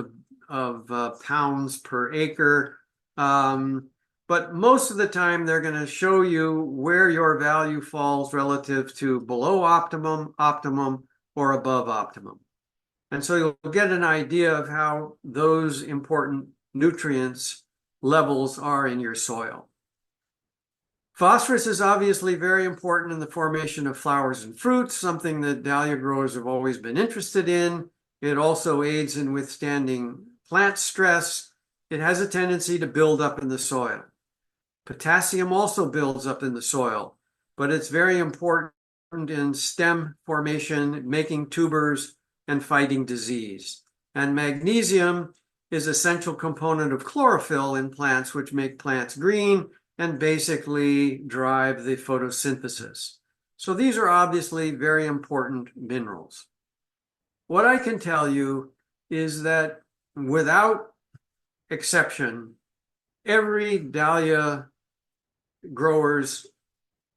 Speaker 4: of pounds per acre. But most of the time they're going to show you where your value falls relative to below optimum, optimum, or above optimum. And so you'll get an idea of how those important nutrients levels are in your soil. Phosphorus is obviously very important in the formation of flowers and fruits, something that dahlia growers have always been interested in. It also aids in withstanding plant stress. It has a tendency to build up in the soil. Potassium also builds up in the soil, but it's very important in stem formation, making tubers, and fighting disease. And magnesium is an essential component of chlorophyll in plants, which make plants green and basically drive the photosynthesis. So these are obviously very important minerals. What I can tell you is that without exception, every dahlia grower's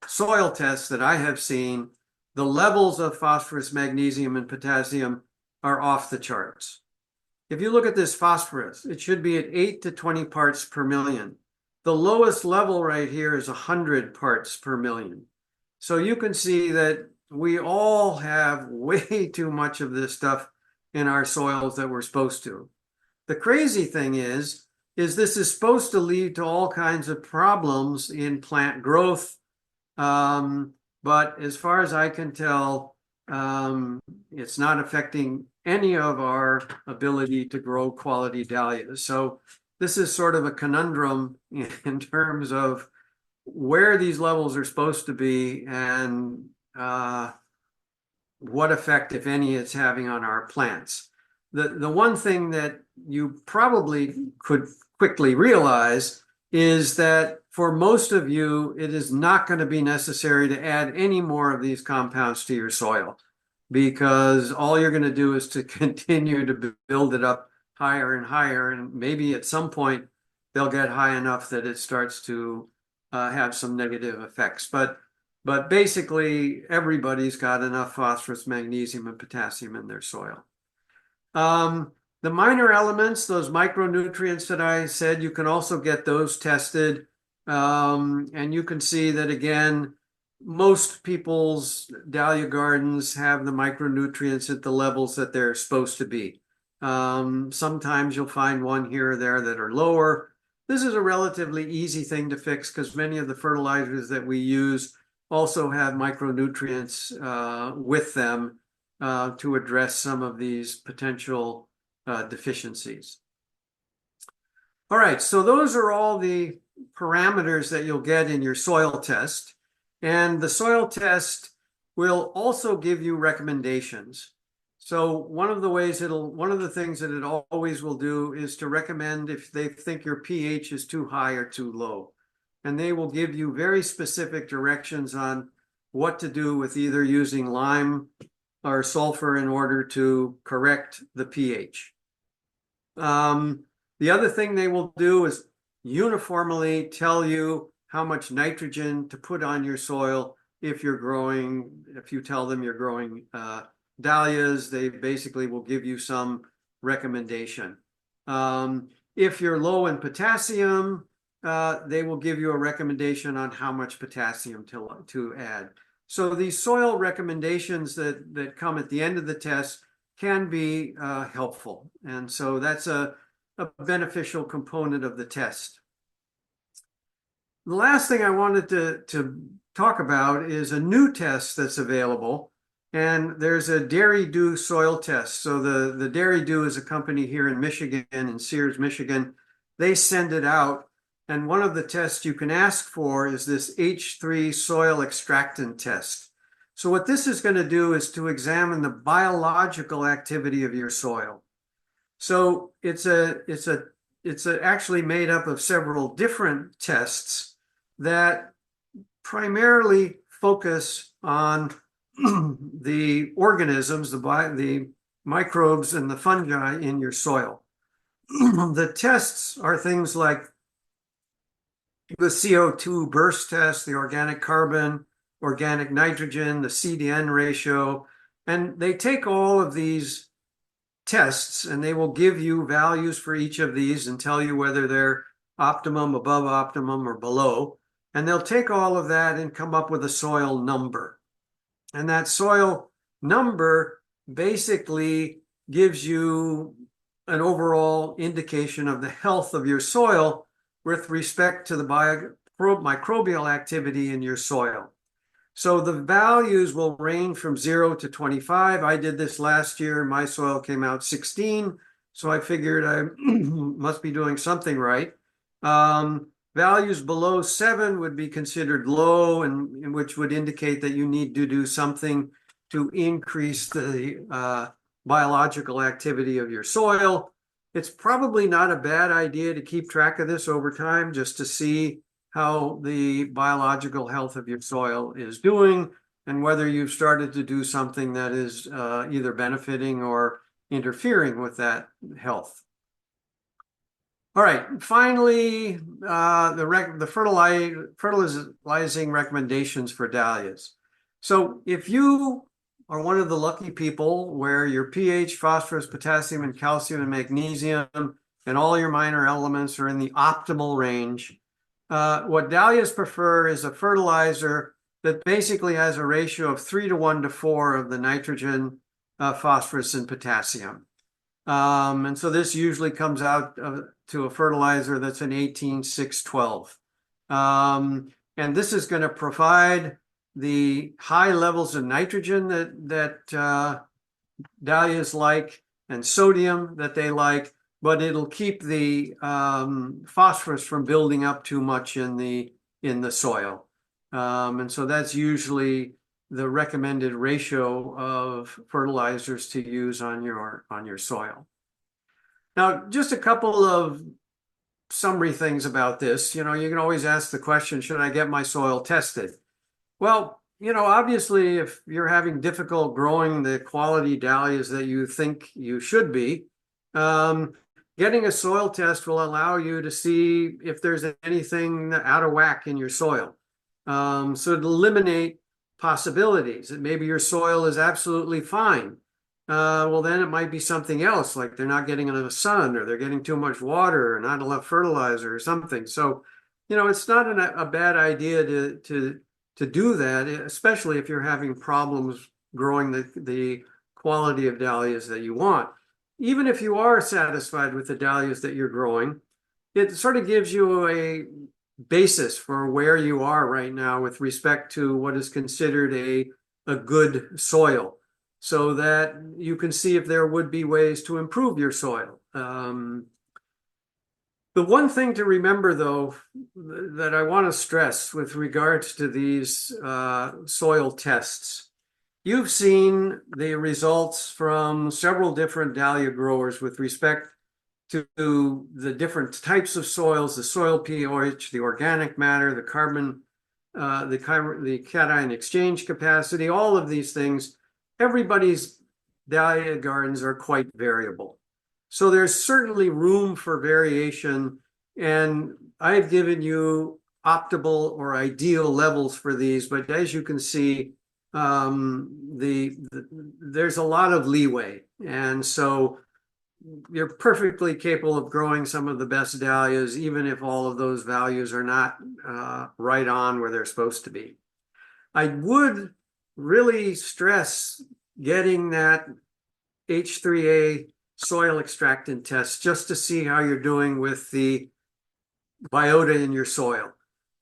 Speaker 4: soil tests that I have seen, the levels of phosphorus, magnesium, and potassium are off the charts. If you look at this phosphorus, it should be at 8 to 20 parts per million. The lowest level right here is 100 parts per million. So you can see that we all have way too much of this stuff in our soils that we're supposed to. The crazy thing is this is supposed to lead to all kinds of problems in plant growth. But as far as I can tell, it's not affecting any of our ability to grow quality dahlias. So this is sort of a conundrum in terms of where these levels are supposed to be and what effect, if any, it's having on our plants. The one thing that you probably could quickly realize is that for most of you, it is not going to be necessary to add any more of these compounds to your soil, because all you're going to do is to continue to build it up higher and higher. And maybe at some point they'll get high enough that it starts to have some negative effects. But basically, everybody's got enough phosphorus, magnesium, and potassium in their soil. The minor elements, those micronutrients that I said, you can also get those tested. And you can see that, again, most people's dahlia gardens have the micronutrients at the levels that they're supposed to be. Sometimes you'll find one here or there that are lower. This is a relatively easy thing to fix because many of the fertilizers that we use also have micronutrients with them to address some of these potential deficiencies. All right, so those are all the parameters that you'll get in your soil test. And the soil test will also give you recommendations. So one of the things that it always will do is to recommend if they think your pH is too high or too low. And they will give you very specific directions on what to do with either using lime or sulfur in order to correct the pH. The other thing they will do is uniformly tell you how much nitrogen to put on your soil if you tell them you're growing dahlias, they basically will give you some recommendation. If you're low in potassium, they will give you a recommendation on how much potassium to add. So these soil recommendations that come at the end of the test can be helpful. And so that's a beneficial component of the test. The last thing I wanted to talk about is a new test that's available. And there's a Dairy Dew soil test. So the Dairy Dew is a company here in Michigan, in Sears, Michigan. They send it out. And one of the tests you can ask for is this H3 soil extractant test. So what this is going to do is to examine the biological activity of your soil. So it's actually made up of several different tests that primarily focus on the organisms, the microbes and the fungi in your soil. The tests are things like the CO2 burst test, the organic carbon, organic nitrogen, the CDN ratio, and they take all of these tests and they will give you values for each of these and tell you whether they're optimum, above optimum, or below. And they'll take all of that and come up with a soil number. And that soil number basically gives you an overall indication of the health of your soil with respect to the microbial activity in your soil. So the values will range from 0 to 25. I did this last year. My soil came out 16. So I figured I must be doing something right. Values below 7 would be considered low, and which would indicate that you need to do something to increase the biological activity of your soil. It's probably not a bad idea to keep track of this over time just to see how the biological health of your soil is doing and whether you've started to do something that is either benefiting or interfering with that health. All right, finally, the fertilizing recommendations for dahlias. So if you are one of the lucky people where your pH, phosphorus, potassium, and calcium, and magnesium, and all your minor elements are in the optimal range, what dahlias prefer is a fertilizer that basically has a ratio of 3 to 1 to 4 of the nitrogen, phosphorus, and potassium. And so this usually comes out to a fertilizer that's an 18-6-12. And this is going to provide the high levels of nitrogen that dahlias like and sodium that they like, but it'll keep the phosphorus from building up too much in the in the soil. And so that's usually the recommended ratio of fertilizers to use on your soil. Now, just a couple of summary things about this. You can always ask the question, should I get my soil tested? Well, obviously, if you're having difficult growing the quality dahlias that you think you should be, getting a soil test will allow you to see if there's anything out of whack in your soil. So to eliminate possibilities that maybe your soil is absolutely fine. Well, then it might be something else, like they're not getting enough sun, or they're getting too much water, or not enough fertilizer, or something. So, it's not a bad idea to do that, especially if you're having problems growing the quality of dahlias that you want. Even if you are satisfied with the dahlias that you're growing, it sort of gives you a basis for where you are right now with respect to what is considered a good soil, so that you can see if there would be ways to improve your soil. The one thing to remember, though, that I want to stress with regards to these soil tests, you've seen the results from several different dahlia growers with respect to the different types of soils, the soil pH, the organic matter, the carbon, the cation exchange capacity, all of these things. Everybody's dahlia gardens are quite variable. So there's certainly room for variation, and I've given you optimal or ideal levels for these, but as you can see, there's a lot of leeway, and so you're perfectly capable of growing some of the best dahlias, even if all of those values are not right on where they're supposed to be. I would really stress getting that H3A soil extractant test just to see how you're doing with the biota in your soil.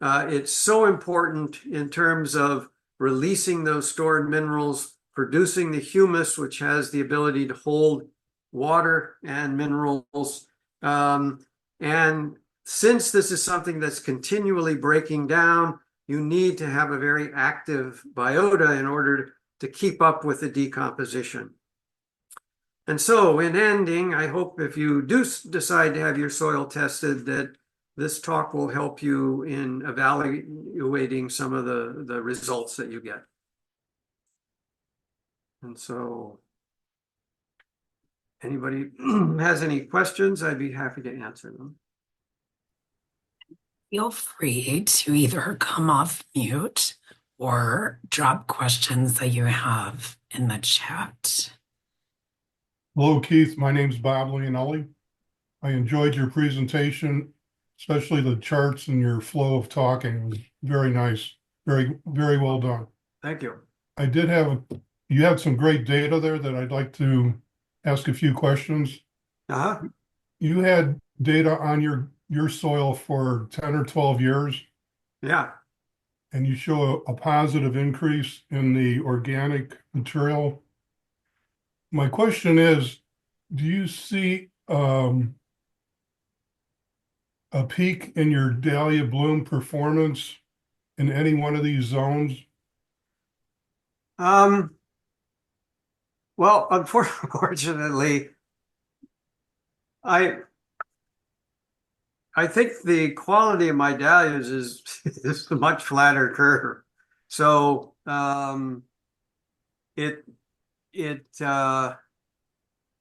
Speaker 4: It's so important in terms of releasing those stored minerals, producing the humus, which has the ability to hold water and minerals. And since this is something that's continually breaking down, you need to have a very active biota in order to keep up with the decomposition. And so in ending, I hope if you do decide to have your soil tested, that this talk will help you in evaluating some of the results that you get. And so anybody has any questions, I'd be happy to answer them.
Speaker 1: Feel free to either come off mute or drop questions that you have in the chat.
Speaker 3: Hello, Keith. My name's Bob Leonelli. I enjoyed your presentation, especially the charts and your flow of talking. It was very nice. Very, very well done.
Speaker 4: Thank you.
Speaker 3: You had some great data there that I'd like to ask a few questions. You had data on your soil for 10 or 12 years.
Speaker 4: Yeah.
Speaker 3: And you show a positive increase in the organic material. My question is, do you see a peak in your dahlia bloom performance in any one of these zones?
Speaker 4: Well, unfortunately, I think the quality of my dahlias is a much flatter curve. So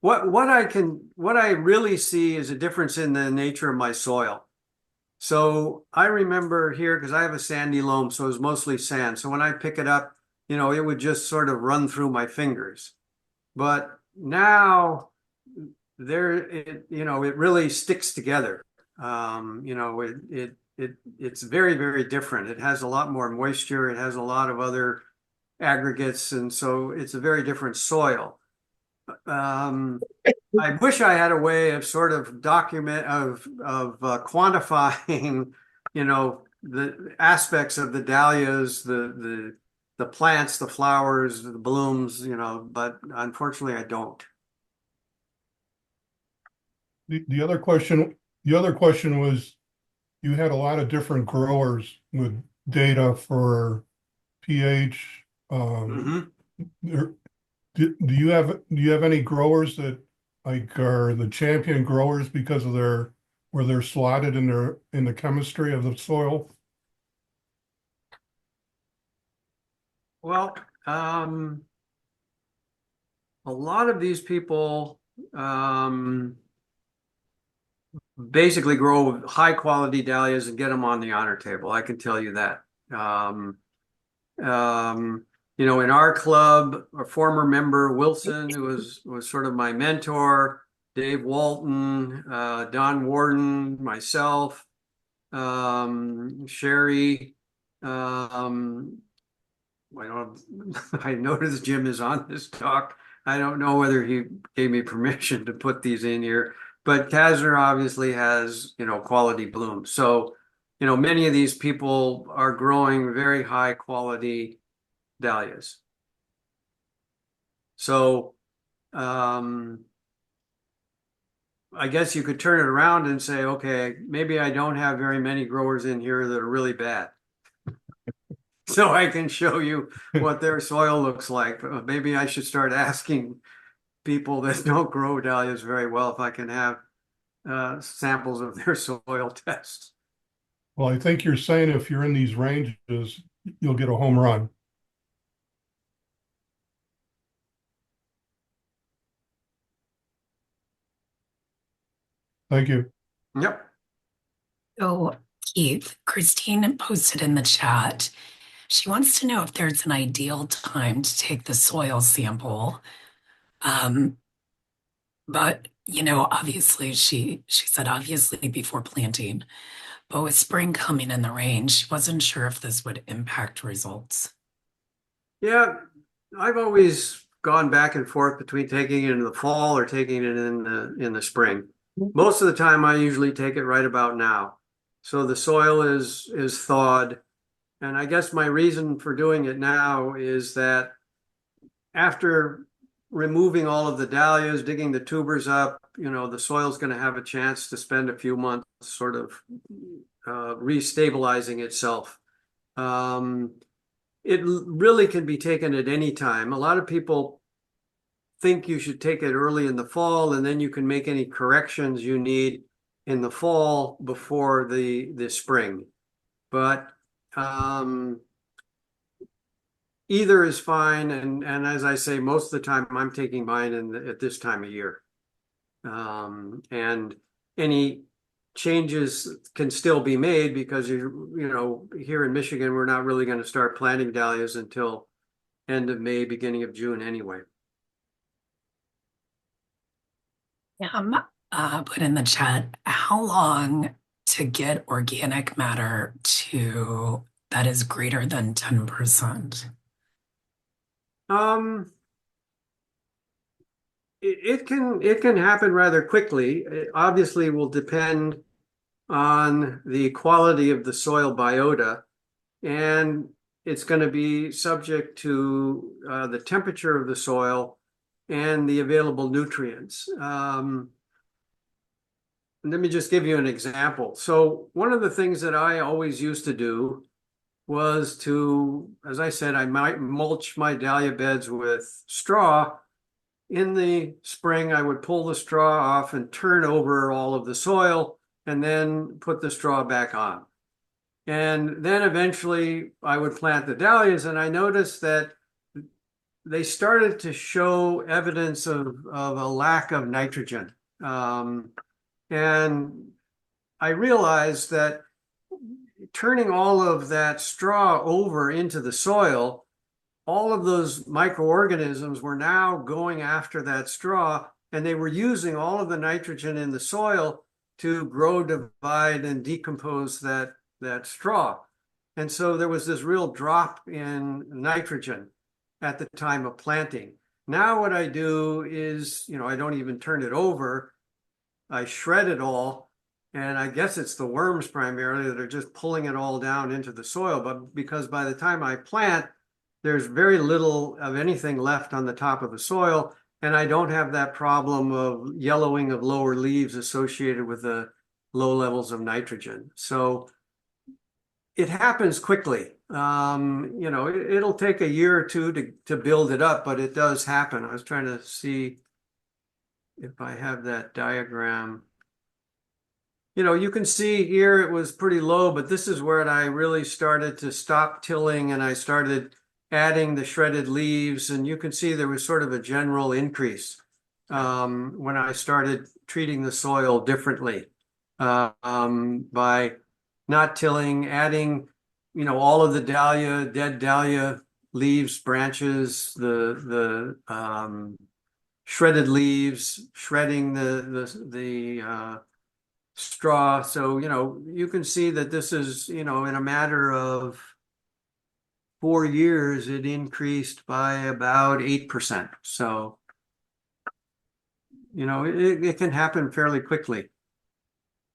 Speaker 4: what I really see is a difference in the nature of my soil. So I remember here, because I have a sandy loam, so it's mostly sand. So when I pick it up, it would just sort of run through my fingers. But now it really sticks together. It's very, very different. It has a lot more moisture. It has a lot of other aggregates, and so it's a very different soil. I wish I had a way of sort of quantifying, the aspects of the dahlias, the plants, the flowers, the blooms, but unfortunately I don't.
Speaker 3: The other question was, you had a lot of different growers with data for pH.
Speaker 4: Mhm.
Speaker 3: There, do you have any growers that like are the champion growers because of their where they're slotted in the chemistry of the soil?
Speaker 4: Well, a lot of these people basically grow high quality dahlias and get them on the honor table. I can tell you that. Um, in our club, a former member, Wilson, who was sort of my mentor, Dave Walton, Don Warden, myself, Sherry. Um, I don't. I noticed Jim is on this talk. I don't know whether he gave me permission to put these in here, but Kazner obviously has, quality blooms. So, many of these people are growing very high quality dahlias. So, I guess you could turn it around and say, okay, maybe I don't have very many growers in here that are really bad. So I can show you what their soil looks like. Maybe I should start asking people that don't grow dahlias very well if I can have samples of their soil tests.
Speaker 3: Well, I think you're saying if you're in these ranges, you'll get a home run. Thank you.
Speaker 4: Yep.
Speaker 1: So, Keith, Christine posted in the chat. She wants to know if there's an ideal time to take the soil sample. Um, but obviously she said obviously before planting. But with spring coming in the rain, she wasn't sure if this would impact results.
Speaker 4: Yeah, I've always gone back and forth between taking it in the fall or taking it in the spring. Most of the time, I usually take it right about now. So the soil is thawed. And I guess my reason for doing it now is that after removing all of the dahlias, digging the tubers up, the soil's going to have a chance to spend a few months sort of restabilizing itself. It really can be taken at any time. A lot of people think you should take it early in the fall, and then you can make any corrections you need in the fall before the spring. But either is fine, and as I say, most of the time I'm taking mine at this time of year. And any changes can still be made because here in Michigan, we're not really going to start planting dahlias until end of May, beginning of June anyway.
Speaker 1: Put in the chat how long to get organic matter to that is greater than 10%.
Speaker 4: It can happen rather quickly. It obviously will depend on the quality of the soil biota, and it's going to be subject to the temperature of the soil and the available nutrients. Let me just give you an example. So one of the things that I always used to do was to, as I said, I might mulch my dahlia beds with straw. In the spring, I would pull the straw off and turn over all of the soil and then put the straw back on. And then eventually I would plant the dahlias, and I noticed that they started to show evidence of a lack of nitrogen. And I realized that turning all of that straw over into the soil, all of those microorganisms were now going after that straw, and they were using all of the nitrogen in the soil to grow, divide, and decompose that straw. And so there was this real drop in nitrogen at the time of planting. Now what I do is, I don't even turn it over. I shred it all, and I guess it's the worms primarily that are just pulling it all down into the soil. But because by the time I plant, there's very little of anything left on the top of the soil, and I don't have that problem of yellowing of lower leaves associated with the low levels of nitrogen. So it happens quickly. You know, it'll take a year or two to build it up, but it does happen. I was trying to see if I have that diagram. You know, you can see here it was pretty low, but this is where I really started to stop tilling and I started adding the shredded leaves. And you can see there was sort of a general increase when I started treating the soil differently by not tilling, adding, you know, all of the dead dahlia leaves, branches, the shredded leaves, shredding the straw. So, you know, you can see that this is, you know, in a matter of 4 years, it increased by about 8%. So, you know, it can happen fairly quickly.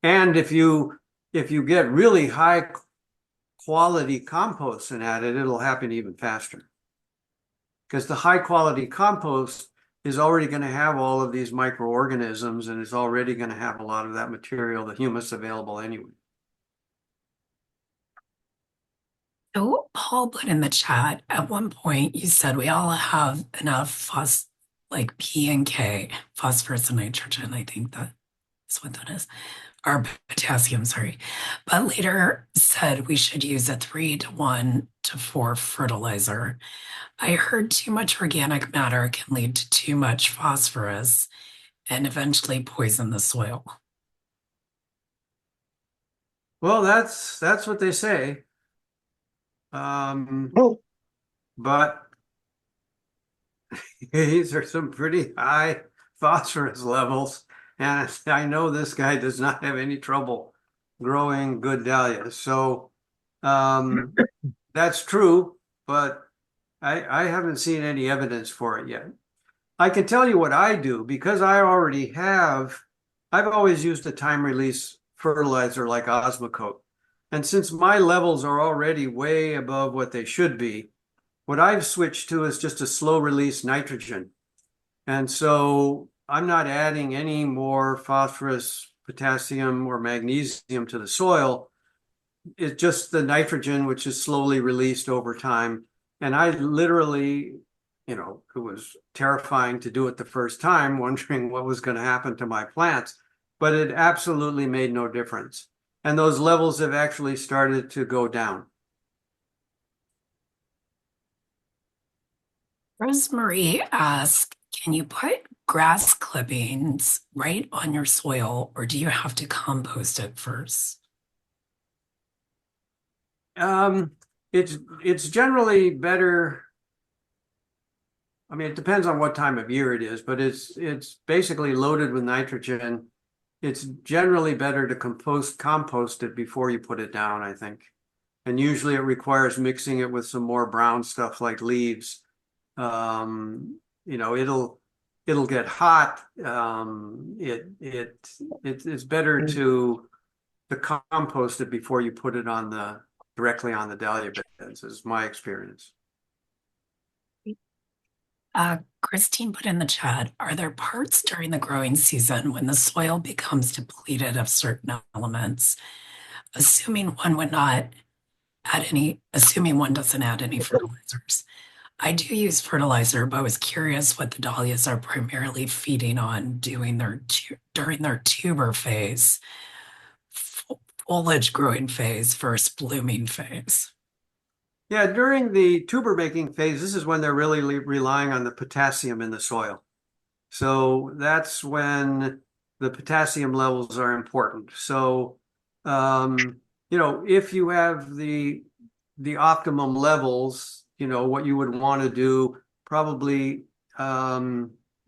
Speaker 4: And if you get really high quality compost and add it, it'll happen even faster. Because the high quality compost is already going to have all of these microorganisms and is already going to have a lot of that material, the humus, available anyway.
Speaker 1: So Paul put in the chat at one point, you said we all have enough like P and K, phosphorus and nitrogen. I think that's what that is. Or potassium, sorry. But later said we should use a 3:1:4 fertilizer. I heard too much organic matter can lead to too much phosphorus and eventually poison the soil.
Speaker 4: Well, that's what they say. But these are some pretty high phosphorus levels. And I know this guy does not have any trouble growing good dahlias. So that's true, but I haven't seen any evidence for it yet. I can tell you what I do because I've always used a time release fertilizer like Osmocote. And since my levels are already way above what they should be, what I've switched to is just a slow release nitrogen. And so I'm not adding any more phosphorus, potassium, or magnesium to the soil. It's just the nitrogen, which is slowly released over time. And I literally, you know, it was terrifying to do it the first time, wondering what was going to happen to my plants, but it absolutely made no difference. And those levels have actually started to go down.
Speaker 1: Rosemary asked, can you put grass clippings right on your soil or do you have to compost it first?
Speaker 4: It's generally better. I mean, it depends on what time of year it is, but it's basically loaded with nitrogen. It's generally better to compost it before you put it down, I think. And usually it requires mixing it with some more brown stuff like leaves. You know, it'll get hot. It's better to compost it before you put it directly on the dahlia beds, is my experience.
Speaker 1: Christine put in the chat, are there parts during the growing season when the soil becomes depleted of certain elements, assuming one doesn't add any fertilizers? I do use fertilizer, but I was curious what the dahlias are primarily feeding on during their tuber phase, foliage growing phase versus blooming phase.
Speaker 4: Yeah, during the tuber making phase, this is when they're really relying on the potassium in the soil. So that's when the potassium levels are important. So, you know, if you have the optimum levels, you know, what you would want to do probably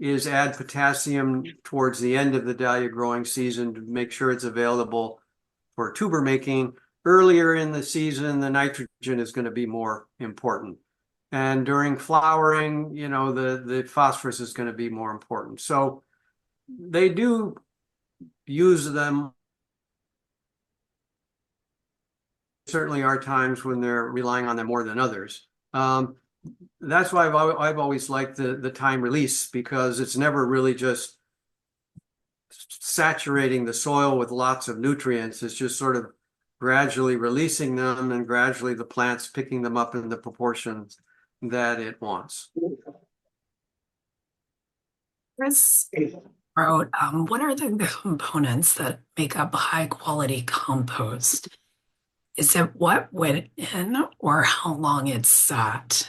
Speaker 4: is add potassium towards the end of the dahlia growing season to make sure it's available for tuber making. Earlier in the season, the nitrogen is going to be more important. And during flowering, you know, the phosphorus is going to be more important. So they do use them. Certainly are times when they're relying on them more than others. That's why I've always liked the time release, because it's never really just saturating the soil with lots of nutrients. It's just sort of gradually releasing them and gradually the plant's picking them up in the proportions that it wants.
Speaker 1: Chris wrote, what are the components that make up high quality compost? Is it what went in or how long it's sat?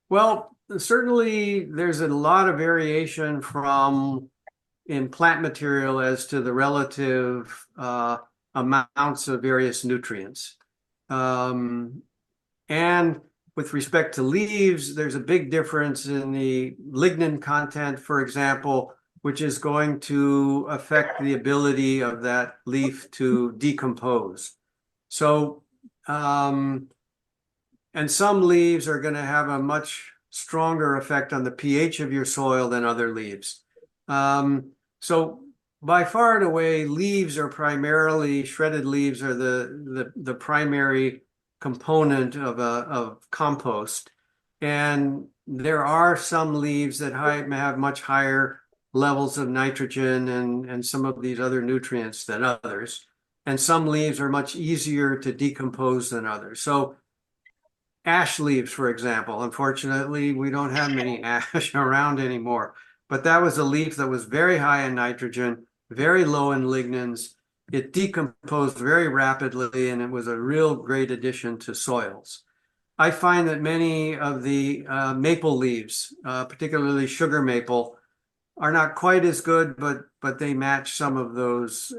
Speaker 4: Well, certainly there's a lot of variation from in plant material as to the relative amounts of various nutrients. And with respect to leaves, there's a big difference in the lignin content, for example, which is going to affect the ability of that leaf to decompose. So, and some leaves are going to have a much stronger effect on the pH of your soil than other leaves. So by far and away, leaves are primarily, shredded leaves are the primary component of compost. And there are some leaves that have much higher levels of nitrogen and some of these other nutrients than others. And some leaves are much easier to decompose than others. So ash leaves, for example, unfortunately, we don't have many ash around anymore. But that was a leaf that was very high in nitrogen, very low in lignins. It decomposed very rapidly, and it was a real great addition to soils. I find that many of the maple leaves, particularly sugar maple, are not quite as good, but they match some of those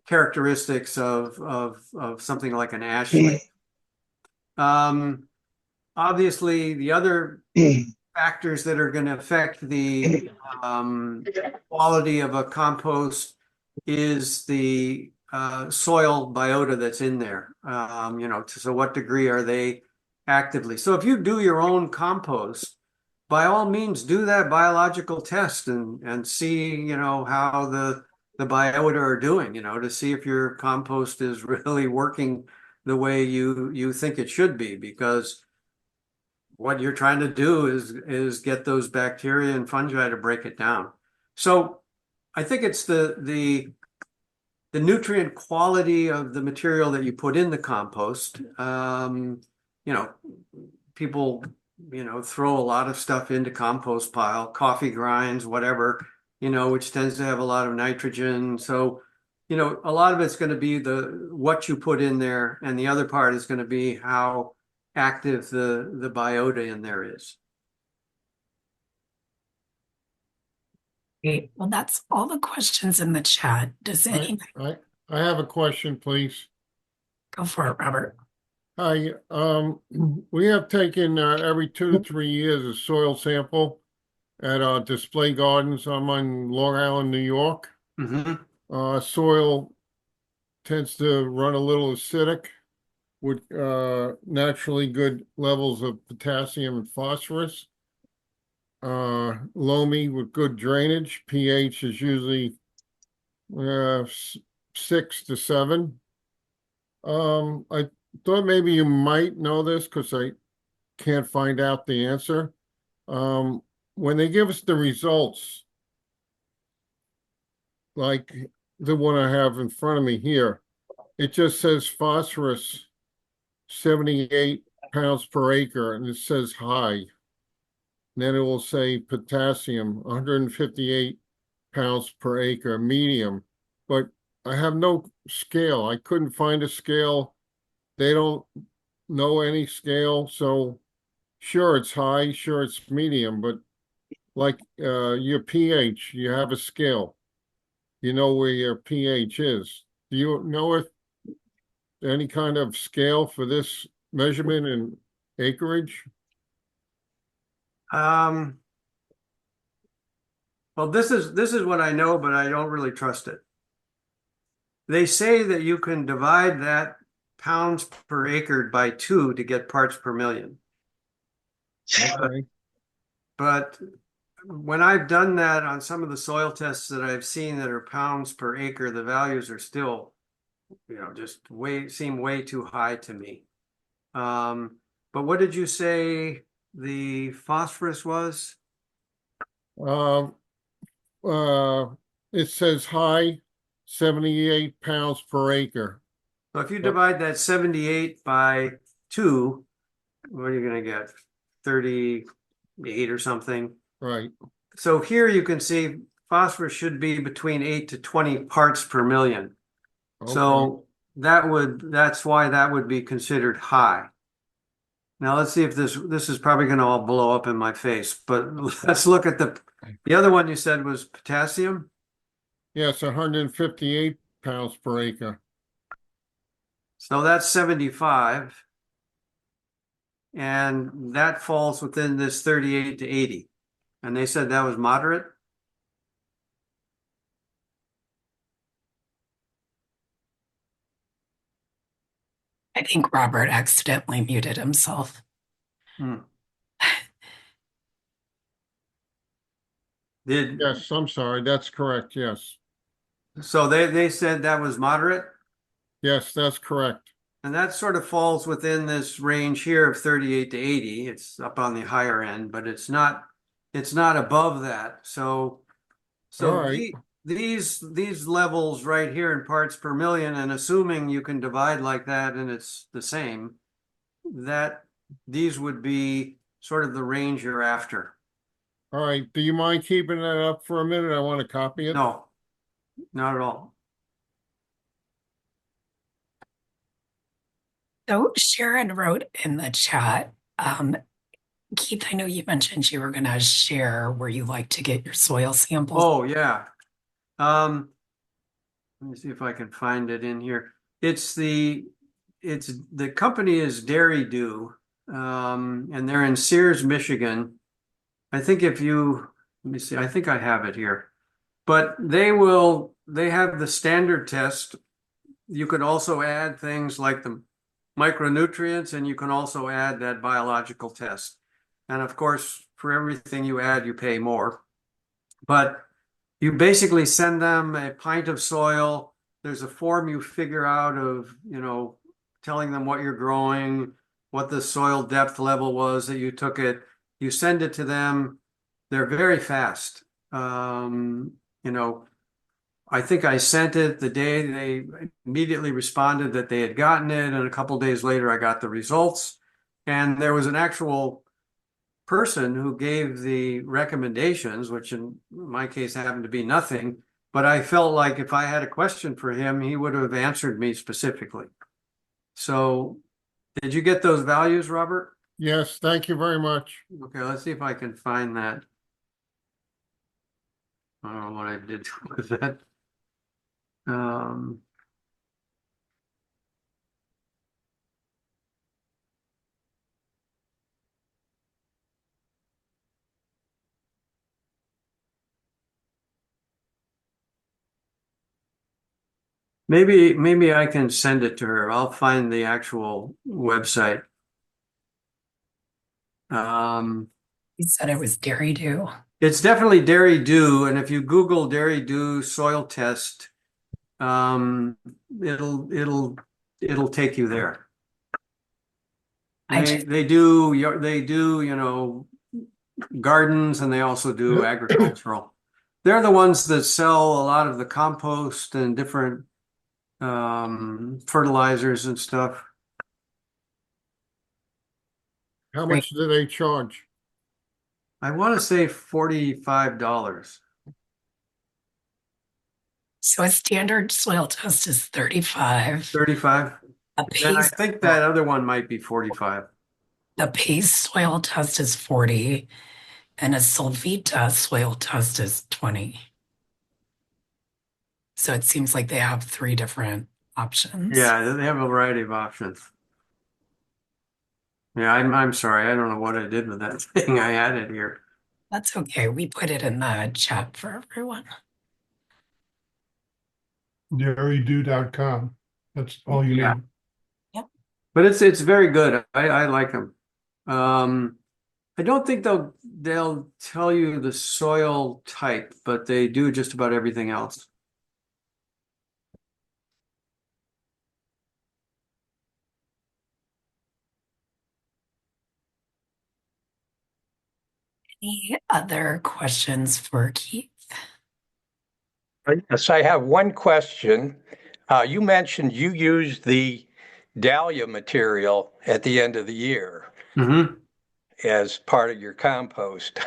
Speaker 4: characteristics of something like an ash leaf. Obviously, the other factors that are going to affect the quality of a compost is the soil biota that's in there. So what degree are they actively? So if you do your own compost, by all means, do that biological test and see, how the biota are doing, to see if your compost is really working the way you think it should be, because what you're trying to do is get those bacteria and fungi to break it down. So I think it's the nutrient quality of the material that you put in the compost. People, throw a lot of stuff into compost pile, coffee grinds, whatever, which tends to have a lot of nitrogen. So, a lot of it's going to be what you put in there, and the other part is going to be how active the biota in there is.
Speaker 1: Great. Well, that's all the questions in the chat. Does anyone
Speaker 5: I have a question, please.
Speaker 1: go for it, Robert?
Speaker 5: Hi, we have taken every 2 to 3 years a soil sample at our display gardens. I'm on Long Island, New York. Soil tends to run a little acidic with naturally good levels of potassium and phosphorus. Loamy with good drainage. pH is usually 6 to 7. I thought maybe you might know this because I can't find out the answer. When they give us the results, like the one I have in front of me here, it just says phosphorus 78 pounds per acre, and it says high. And then it will say potassium 158 pounds per acre, medium. But I have no scale. I couldn't find a scale. They don't know any scale. So sure, it's high, sure, it's medium, but like your pH, you have a scale. You know where your pH is. Do you know if any kind of scale for this measurement in acreage?
Speaker 4: Well, this is what I know, but I don't really trust it. They say that you can divide that pounds per acre by 2 to get parts per million.
Speaker 5: Okay.
Speaker 4: But when I've done that on some of the soil tests that I've seen that are pounds per acre, the values are still, just seem way too high to me. But what did you say the phosphorus was?
Speaker 5: it says high, 78 pounds per acre.
Speaker 4: So if you divide that 78 by 2, what are you going to get? 38 or something.
Speaker 5: Right,
Speaker 4: So here you can see phosphorus should be between 8 to 20 parts per million.
Speaker 5: okay.
Speaker 4: So that's why that would be considered high. Now let's see if this is probably going to all blow up in my face, but let's look at the other one you said was potassium.
Speaker 5: Yes, 158 pounds per acre.
Speaker 4: So that's 75. And that falls within this 38 to 80. And they said that was moderate.
Speaker 1: I think Robert accidentally muted himself.
Speaker 4: Hmm. Did
Speaker 5: Yes, I'm sorry, that's correct, yes.
Speaker 4: so they said that was moderate,
Speaker 5: Yes, that's correct.
Speaker 4: and that sort of falls within this range here of 38 to 80. It's up on the higher end, but it's not above that. So
Speaker 5: All
Speaker 4: so
Speaker 5: right,
Speaker 4: these levels right here in parts per million, and assuming you can divide like that and it's the same, that these would be sort of the range you're after.
Speaker 5: all right. Do you mind keeping that up for a minute? I want to copy it.
Speaker 4: No, not at all.
Speaker 1: So Sharon wrote in the chat, Keith, I know you mentioned you were going to share where you like to get your soil samples.
Speaker 4: Oh, yeah. Let me see if I can find it in here. The company is Dairy Dew, and they're in Sears, Michigan. I think let me see, I think I have it here. But they have the standard test. You could also add things like the micronutrients, and you can also add that biological test. And of course, for everything you add, you pay more. But you basically send them a pint of soil. There's a form you figure out of, telling them what you're growing, what the soil depth level was that you took it. You send it to them. They're very fast. You know, I think I sent it the day they immediately responded that they had gotten it, and a couple days later I got the results. And there was an actual person who gave the recommendations, which in my case happened to be nothing, but I felt like if I had a question for him, he would have answered me specifically. So, did you get those values, Robert?
Speaker 5: Yes, thank you very much.
Speaker 4: Okay, let's see if I can find that. I don't know what I did with that. Um, maybe I can send it to her. I'll find the actual website.
Speaker 1: You said it was Dairy Dew.
Speaker 4: It's definitely Dairy Dew, and if you Google Dairy Dew soil test, um, it'll take you there.
Speaker 1: I
Speaker 4: They
Speaker 1: just,
Speaker 4: they do they do gardens, and they also do agricultural. They're the ones that sell a lot of the compost and different fertilizers and stuff.
Speaker 5: How much do they charge?
Speaker 4: I want to say $45.
Speaker 1: so a standard soil test is 35.
Speaker 4: 35.
Speaker 1: A
Speaker 4: And I
Speaker 1: paste,
Speaker 4: think that other one might be 45.
Speaker 1: the paste soil test is 40, and a Solvita soil test is 20. So it seems like they have three different options.
Speaker 4: Yeah, they have a variety of options. Yeah, I'm sorry. I don't know what I did with that thing I added here.
Speaker 1: That's okay. We put it in the chat for everyone.
Speaker 3: dairydew.com. That's all you
Speaker 4: Yeah.
Speaker 3: need.
Speaker 1: Yep.
Speaker 4: But it's very good. I like them. I don't think they'll tell you the soil type, but they do just about everything else.
Speaker 1: Any other questions for Keith?
Speaker 6: Yes, I have one question. You mentioned you used the dahlia material at the end of the year
Speaker 4: Mhm.
Speaker 6: as part of your compost.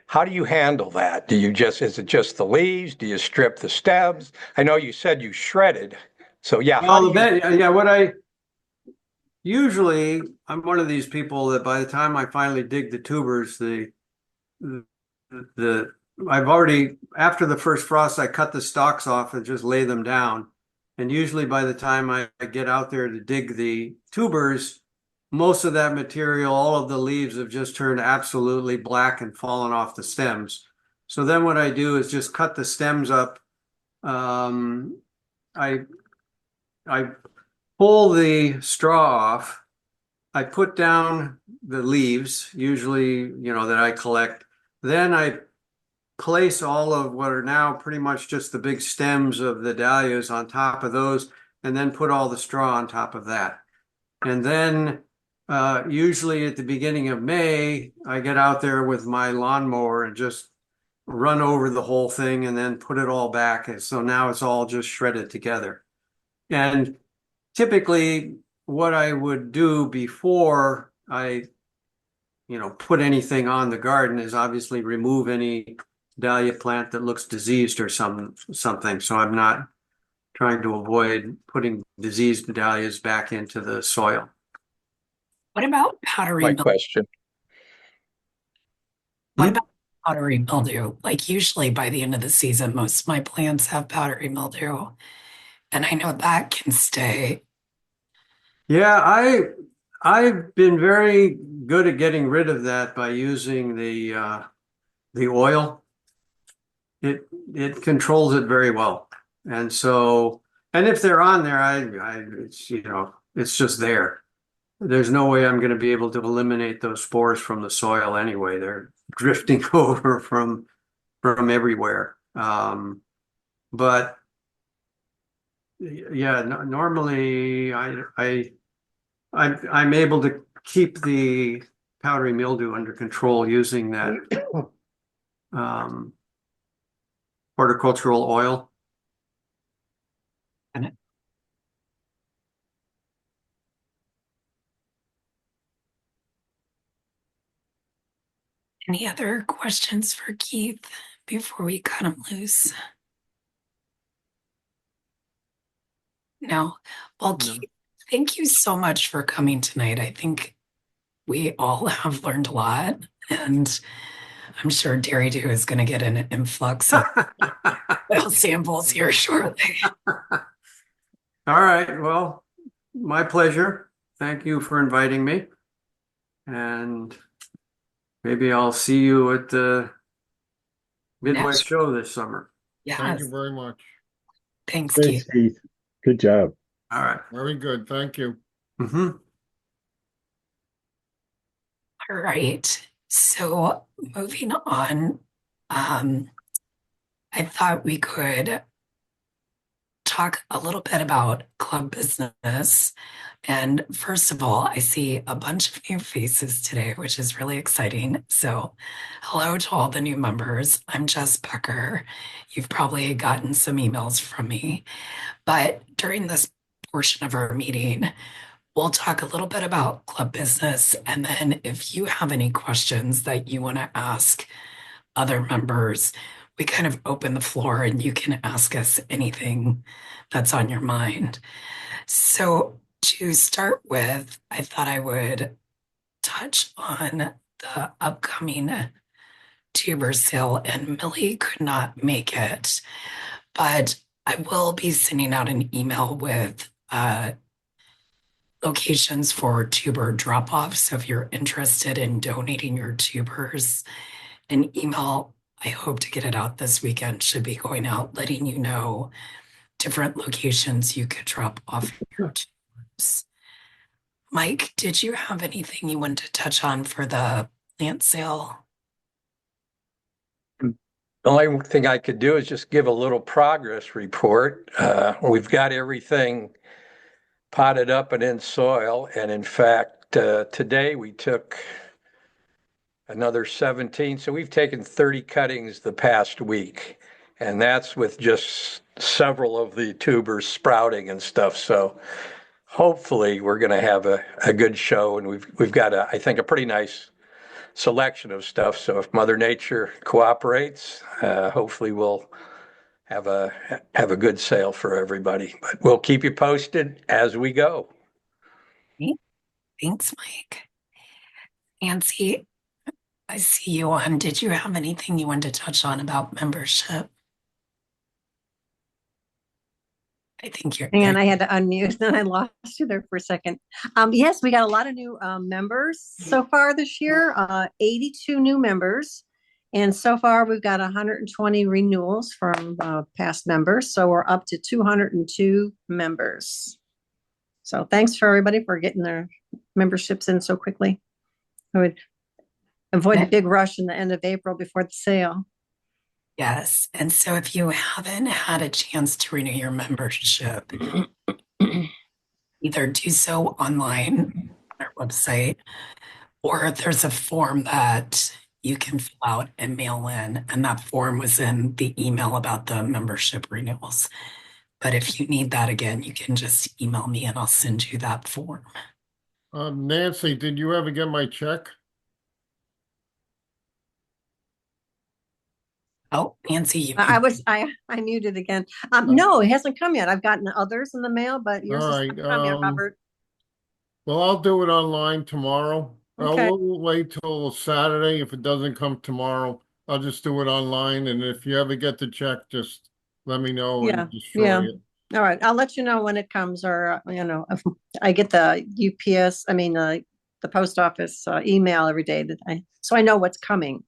Speaker 6: How do you handle that? Is it just the leaves? Do you strip the stems? I know you said you shredded. So yeah, how
Speaker 4: Well,
Speaker 6: do you?
Speaker 4: yeah, what I usually, I'm one of these people that by the time I finally dig the tubers, the I've already after the first frost, I cut the stalks off and just lay them down. And usually by the time I get out there to dig the tubers, most of that material, all of the leaves have just turned absolutely black and fallen off the stems. So then what I do is just cut the stems up. Um, I I pull the straw off. I put down the leaves, usually, that I collect. Then I place all of what are now pretty much just the big stems of the dahlias on top of those, and then put all the straw on top of that. And then usually at the beginning of May, I get out there with my lawnmower and just run over the whole thing and then put it all back. And so now it's all just shredded together. And typically, what I would do before I put anything on the garden is obviously remove any dahlia plant that looks diseased or something. So I'm not trying to avoid putting diseased dahlias back into the soil.
Speaker 1: What about powdery
Speaker 6: My
Speaker 1: mildew?
Speaker 6: question.
Speaker 1: What
Speaker 4: Hmm?
Speaker 1: about powdery mildew? Like usually by the end of the season, most of my plants have powdery mildew. And I know that can stay.
Speaker 4: Yeah, I've been very good at getting rid of that by using the oil. It controls it very well. And so, and if they're on there, it's just there. There's no way I'm going to be able to eliminate those spores from the soil anyway. They're drifting over from everywhere. But yeah, no, normally I'm able to keep the powdery mildew under control using that um, horticultural oil.
Speaker 1: Any other questions for Keith before we cut him loose? No. Well,
Speaker 4: No.
Speaker 1: Keith, thank you so much for coming tonight. I think we all have learned a lot, and I'm sure Dairy 2 is going to get an influx of oil samples here shortly.
Speaker 4: All right. Well, my pleasure. Thank you for inviting me. And maybe I'll see you at the Midwest
Speaker 1: Next,
Speaker 4: show this summer.
Speaker 5: Thank
Speaker 1: yes.
Speaker 5: you very much.
Speaker 1: Thanks,
Speaker 7: Thanks,
Speaker 1: Keith.
Speaker 7: Keith. Good job.
Speaker 4: All right.
Speaker 5: Very good. Thank you.
Speaker 4: Mm-hmm.
Speaker 1: All right. So moving on, um, I thought we could talk a little bit about club business. And first of all, I see a bunch of new faces today, which is really exciting. So, hello to all the new members. I'm Jess Becker. You've probably gotten some emails from me, but during this portion of our meeting, we'll talk a little bit about club business. And then if you have any questions that you want to ask other members, we kind of open the floor and you can ask us anything that's on your mind. So, to start with, I thought I would touch on the upcoming tuber sale, and Millie could not make it, but I will be sending out an email with locations for tuber drop off. So if you're interested in donating your tubers, an email, I hope to get it out this weekend, should be going out letting you know different locations you could drop off your tubers. Mike, did you have anything you wanted to touch on for the plant sale?
Speaker 6: The only thing I could do is just give a little progress report. We've got everything potted up and in soil. And in fact, today we took another 17. So we've taken 30 cuttings the past week. And that's with just several of the tubers sprouting and stuff. So hopefully we're going to have a good show, and we've got I think a pretty nice selection of stuff. So if Mother Nature cooperates, hopefully we'll have a good sale for everybody. But we'll keep you posted as we go.
Speaker 1: Thanks, Mike. Nancy, I see you on. Did you have anything you wanted to touch on about membership? I think you're
Speaker 7: And
Speaker 1: there.
Speaker 7: I had to unmute, then I lost you there for a second. Yes, we got a lot of new members so far this year, 82 new members. And so far, we've got 120 renewals from past members. So we're up to 202 members. So thanks for everybody for getting their memberships in so quickly. I would avoid the big rush in the end of April before the sale.
Speaker 1: Yes. And so if you haven't had a chance to renew your membership, either do so online on our website, or there's a form that you can fill out and mail in. And that form was in the email about the membership renewals. But if you need that again, you can just email me and I'll send you that form.
Speaker 5: Nancy, did you ever get my check?
Speaker 1: Oh, Nancy, you
Speaker 7: I muted again. No, it hasn't come yet. I've gotten others in the mail, but yours
Speaker 5: All
Speaker 7: hasn't
Speaker 5: right,
Speaker 7: come yet, Robert.
Speaker 5: Well, I'll do it online tomorrow.
Speaker 7: Okay.
Speaker 5: We'll wait till Saturday. If it doesn't come tomorrow, I'll just do it online. And if you ever get the check, just let me know
Speaker 7: Yeah,
Speaker 5: and destroy
Speaker 7: yeah.
Speaker 5: it.
Speaker 7: All right, I'll let you know when it comes, or if I get the UPS, the post office email every day so I know what's coming.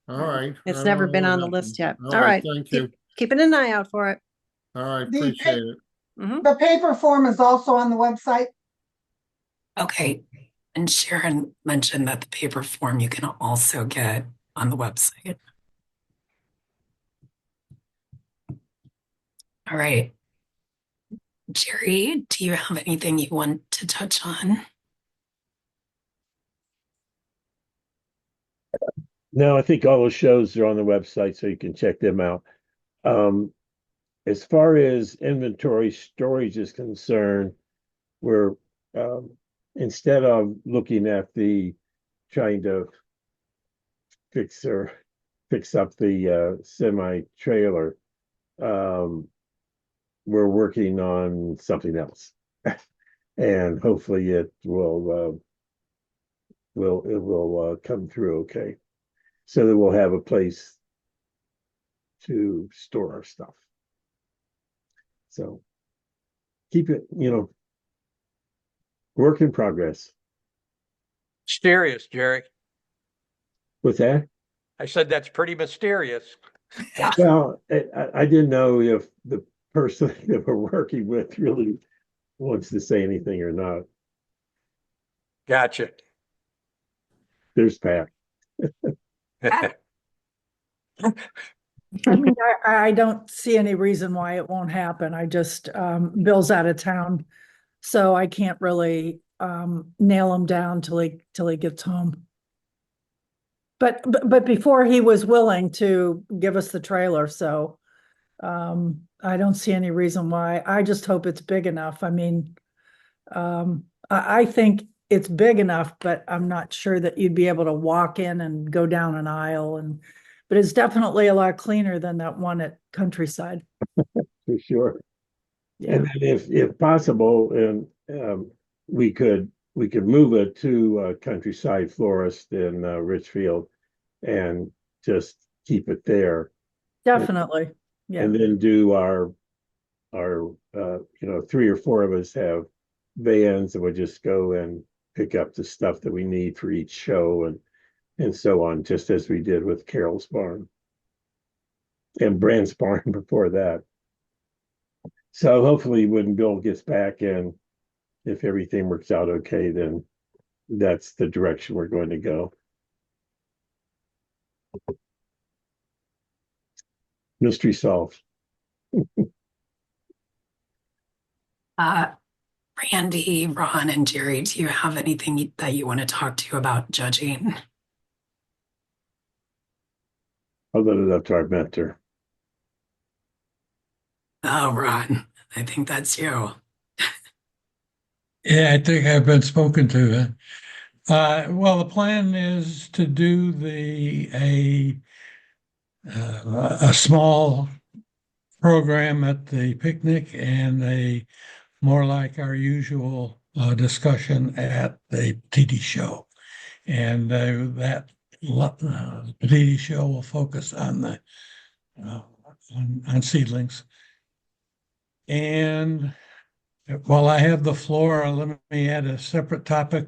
Speaker 5: All right.
Speaker 7: It's
Speaker 5: I
Speaker 7: never
Speaker 5: don't
Speaker 7: been
Speaker 5: know
Speaker 7: on
Speaker 5: what
Speaker 7: the list yet.
Speaker 5: happened.
Speaker 7: All right,
Speaker 5: Thank you.
Speaker 7: keeping an eye out for it.
Speaker 5: All right,
Speaker 8: The
Speaker 5: appreciate it.
Speaker 8: The paper form is also on the website.
Speaker 1: okay. And Sharon mentioned that the paper form you can also get on the website. All right. Jerry, do you have anything you want to touch on?
Speaker 9: No, I think all those shows are on the website, so you can check them out. As far as inventory storage is concerned, we're instead of looking at trying to fix up the semi trailer, we're working on something else, and hopefully it will come through okay, so that we'll have a place to store our stuff. So keep it, work in progress.
Speaker 6: Mysterious, Jerry.
Speaker 9: With that,
Speaker 6: I said that's pretty mysterious.
Speaker 9: well, I didn't know if the person that we're working with really wants to say anything or not.
Speaker 6: Gotcha.
Speaker 9: There's Pat.
Speaker 10: I mean, I don't see any reason why it won't happen. I just, Bill's out of town, so I can't really nail him down till he gets home. But before he was willing to give us the trailer, so I don't see any reason why. I just hope it's big enough. I mean, I think it's big enough, but I'm not sure that you'd be able to walk in and go down an aisle but it's definitely a lot cleaner than that one at Countryside.
Speaker 9: For sure.
Speaker 10: Yeah.
Speaker 9: And then if possible, and we could move it to Countryside Florist in Richfield and just keep it there.
Speaker 10: Definitely. Yeah.
Speaker 9: And then do our 3 or 4 of us have vans and we just go and pick up the stuff that we need for each show and so on, just as we did with Carol's Barn and Brand's Barn before that. So hopefully when Bill gets back and if everything works out okay, then that's the direction we're going to go. Mystery solved.
Speaker 1: Randy, Ron, and Jerry, do you have anything that you want to talk to about judging?
Speaker 9: I'll let it up to our mentor.
Speaker 1: Oh, Ron, I think that's you.
Speaker 2: Yeah, I think I've been spoken to. Well, the plan is to do a small program at the picnic and a more like our usual discussion at the TD show. And that TD show will focus on the uh, on seedlings. And while I have the floor, let me add a separate topic.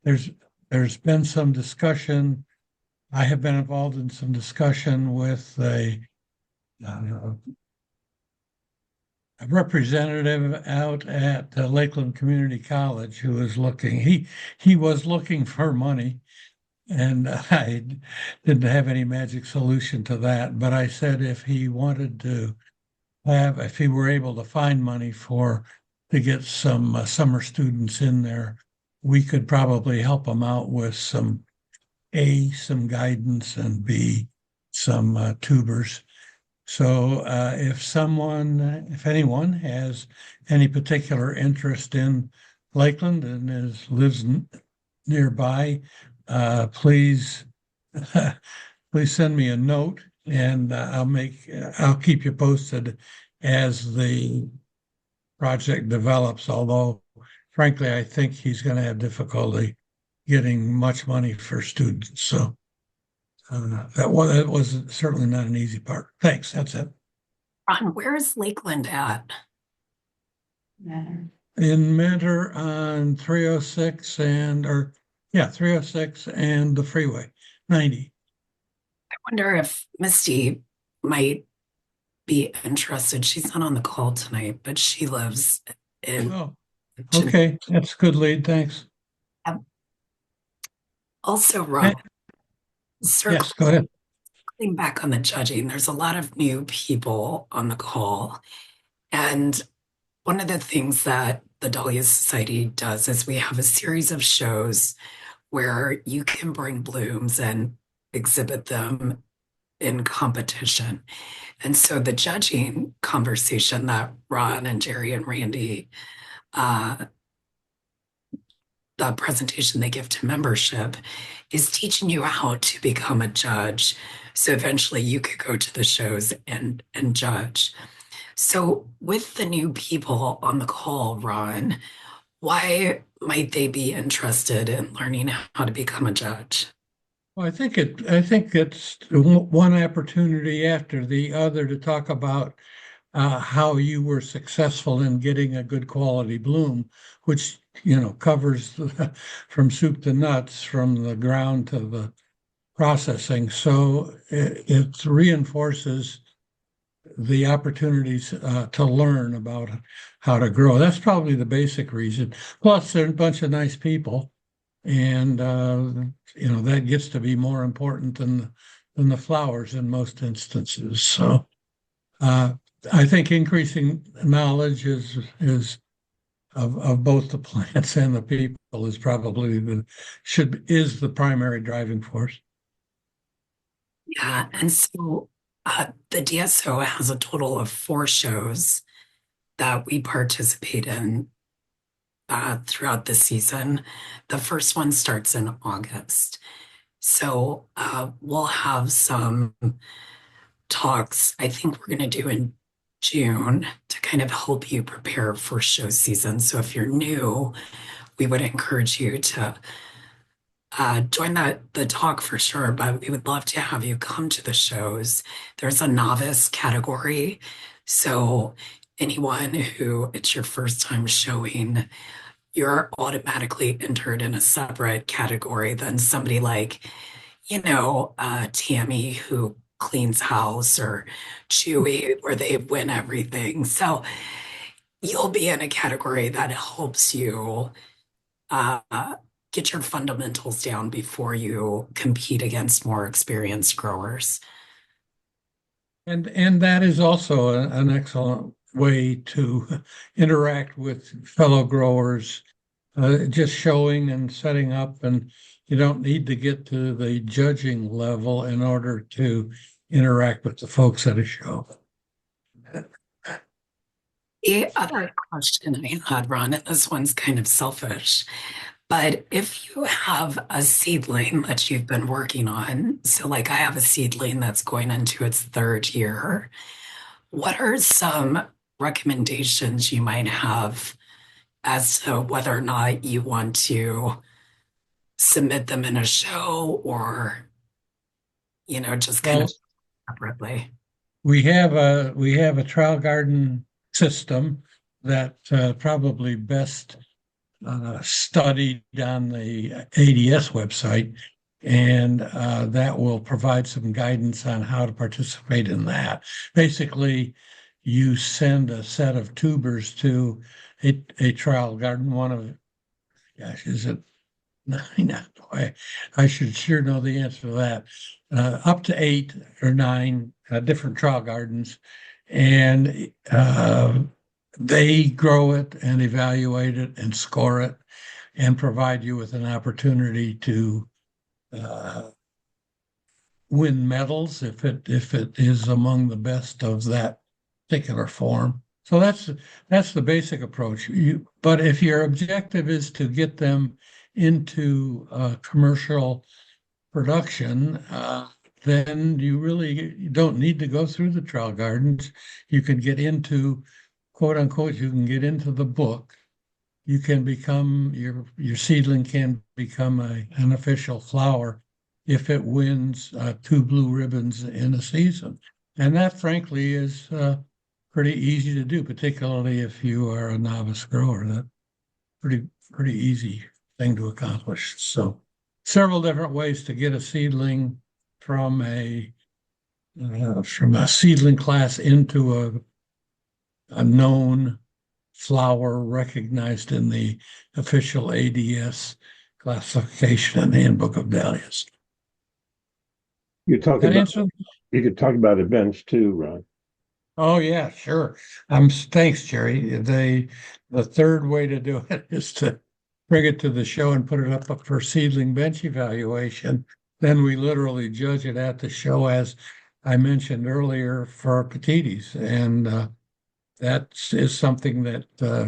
Speaker 2: There's there's been some discussion. I have been involved in some discussion with uh, a representative out at Lakeland Community College who was looking. He was looking for money, and I didn't have any magic solution to that. But I said if he wanted to if he were able to find money to get some summer students in there, we could probably help him out with some guidance, and B, some tubers. So if anyone has any particular interest in Lakeland and lives nearby, please please send me a note, and I'll keep you posted as the project develops. Although, frankly, I think he's going to have difficulty getting much money for students. So that was certainly not an easy part. Thanks. That's it.
Speaker 1: Ron, where is Lakeland at?
Speaker 2: In Mentor on 306 306 and the freeway 90.
Speaker 1: I wonder if Misty might be interested. She's not on the call tonight, but she lives in.
Speaker 2: Oh, okay. That's a good lead. Thanks.
Speaker 1: Also, Ron,
Speaker 2: Yes, go ahead.
Speaker 1: circling back on the judging, there's a lot of new people on the call. And one of the things that the Dahlia Society does is we have a series of shows where you can bring blooms and exhibit them in competition. And so the judging conversation that Ron and Jerry and Randy, the presentation they give to membership is teaching you how to become a judge. So eventually you could go to the shows and judge. So with the new people on the call, Ron, why might they be interested in learning how to become a judge?
Speaker 2: Well, I think it's one opportunity after the other to talk about how you were successful in getting a good quality bloom, which covers from soup to nuts, from the ground to the processing. So it reinforces the opportunities to learn about how to grow. That's probably the basic reason. Plus, they're a bunch of nice people, and that gets to be more important than the flowers in most instances. So I think increasing knowledge is of both the plants and the people is probably is the primary driving force.
Speaker 1: Yeah, and so the DSO has a total of 4 shows that we participate in throughout the season. The first one starts in August. So we'll have some talks I think we're going to do in June to kind of help you prepare for show season. So if you're new, we would encourage you to join the talk for sure, but we would love to have you come to the shows. There's a novice category. So anyone who it's your first time showing, you're automatically entered in a separate category than somebody like, Tammy who cleans house, or Chewy where they win everything. So you'll be in a category that helps you uh, get your fundamentals down before you compete against more experienced growers.
Speaker 2: And that is also an excellent way to interact with fellow growers, just showing and setting up, and you don't need to get to the judging level in order to interact with the folks at a show.
Speaker 1: The other question I had, Ron, and this one's kind of selfish, but if you have a seedling that you've been working on, so like I have a seedling that's going into its third year, what are some recommendations you might have as to whether or not you want to submit them in a show or, just kind
Speaker 2: Well,
Speaker 1: of separately?
Speaker 2: we have a trial garden system that probably best studied on the ADS website, and that will provide some guidance on how to participate in that. Basically, you send a set of tubers to a trial garden. One of, gosh, is it nine? Boy, I should sure know the answer to that. Up to 8 or 9 different trial gardens, and they grow it and evaluate it and score it and provide you with an opportunity to uh, win medals if it is among the best of that particular form. So that's the basic approach. But if your objective is to get them into commercial production, then you don't need to go through the trial gardens. You can get into, quote unquote, you can get into the book. You can become your seedling can become an official flower if it wins 2 blue ribbons in a season. And that, frankly, is pretty easy to do, particularly if you are a novice grower. That pretty easy thing to accomplish. So, several different ways to get a seedling from a seedling class into a known flower recognized in the official ADS classification and handbook of dahlias.
Speaker 9: You talk
Speaker 2: That
Speaker 9: about
Speaker 2: answer?
Speaker 9: you could talk about events too, Ron.
Speaker 2: Oh yeah, sure. Thanks, Jerry. The third way to do it is to bring it to the show and put it up for seedling bench evaluation. Then we literally judge it at the show, as I mentioned earlier, for petites, and that is something that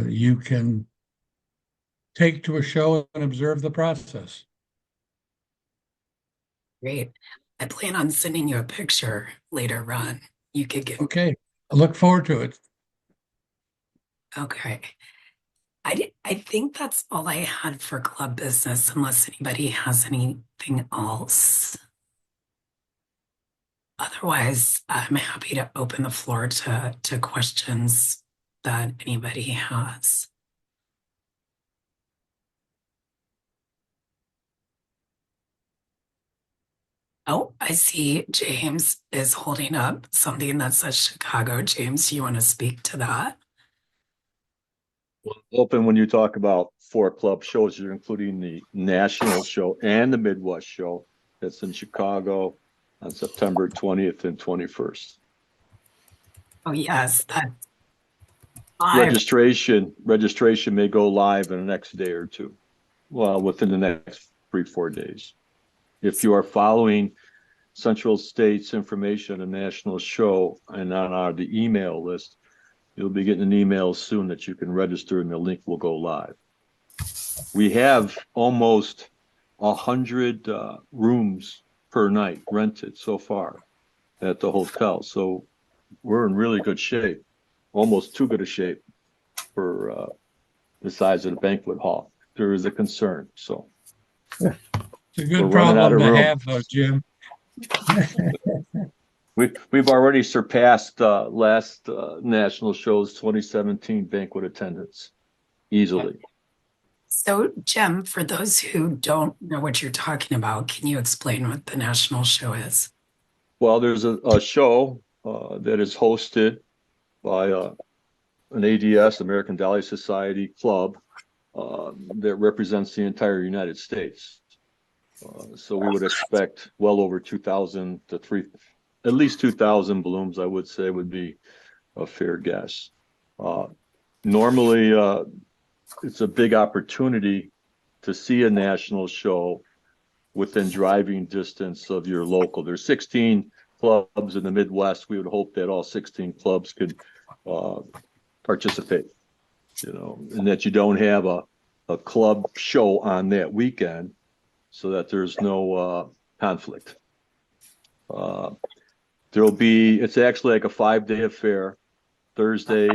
Speaker 2: you can take to a show and observe the process.
Speaker 1: Great. I plan on sending you a picture later, Ron. You could get,
Speaker 2: Okay, I look forward to it.
Speaker 1: okay. I think that's all I had for club business, unless anybody has anything else. Otherwise, I'm happy to open the floor to questions that anybody has. Oh, I see James is holding up something that says Chicago. James, you want to speak to that?
Speaker 11: Open when you talk about 4 club shows, you're including the national show and the Midwest show that's in Chicago on September 20th and 21st.
Speaker 1: Oh, yes, that's live.
Speaker 11: Registration may go live in the next day or two. Well, within the next 3-4 days. If you are following Central States information on the national show and on the email list, you'll be getting an email soon that you can register and the link will go live. We have almost 100 rooms per night rented so far at the hotel. So we're in really good shape, almost too good a shape for the size of the banquet hall. There is a concern. So
Speaker 2: It's a good problem to have, though, Jim.
Speaker 11: We've already surpassed last national show's 2017 banquet attendance easily.
Speaker 1: So, Jim, for those who don't know what you're talking about, can you explain what the national show is?
Speaker 11: Well, there's a show that is hosted by an ADS, American Dahlia Society club, that represents the entire United States. So we would expect well over 2,000 to at least 2,000 blooms, I would say, would be a fair guess. Normally, it's a big opportunity to see a national show within driving distance of your local. There's 16 clubs in the Midwest. We would hope that all 16 clubs could participate, and that you don't have a club show on that weekend so that there's no conflict. It's actually like a 5-day affair. Thursday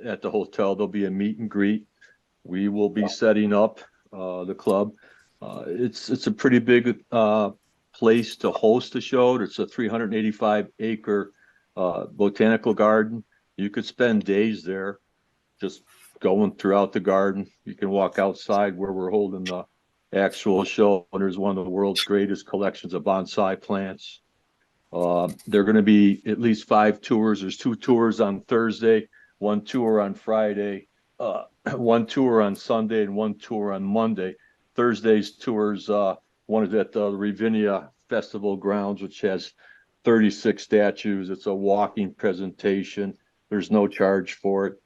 Speaker 11: at the hotel, there'll be a meet and greet. We will be setting up the club. It's a pretty big place to host a show. It's a 385-acre botanical garden. You could spend days there just going throughout the garden. You can walk outside where we're holding the actual show. And there's one of the world's greatest collections of bonsai plants. There are going to be at least 5 tours. There's 2 tours on Thursday, 1 tour on Friday, 1 tour on Sunday, and 1 tour on Monday. Thursday's tours, one is at the Ravinia Festival grounds, which has 36 statues. It's a walking presentation. There's no charge for it.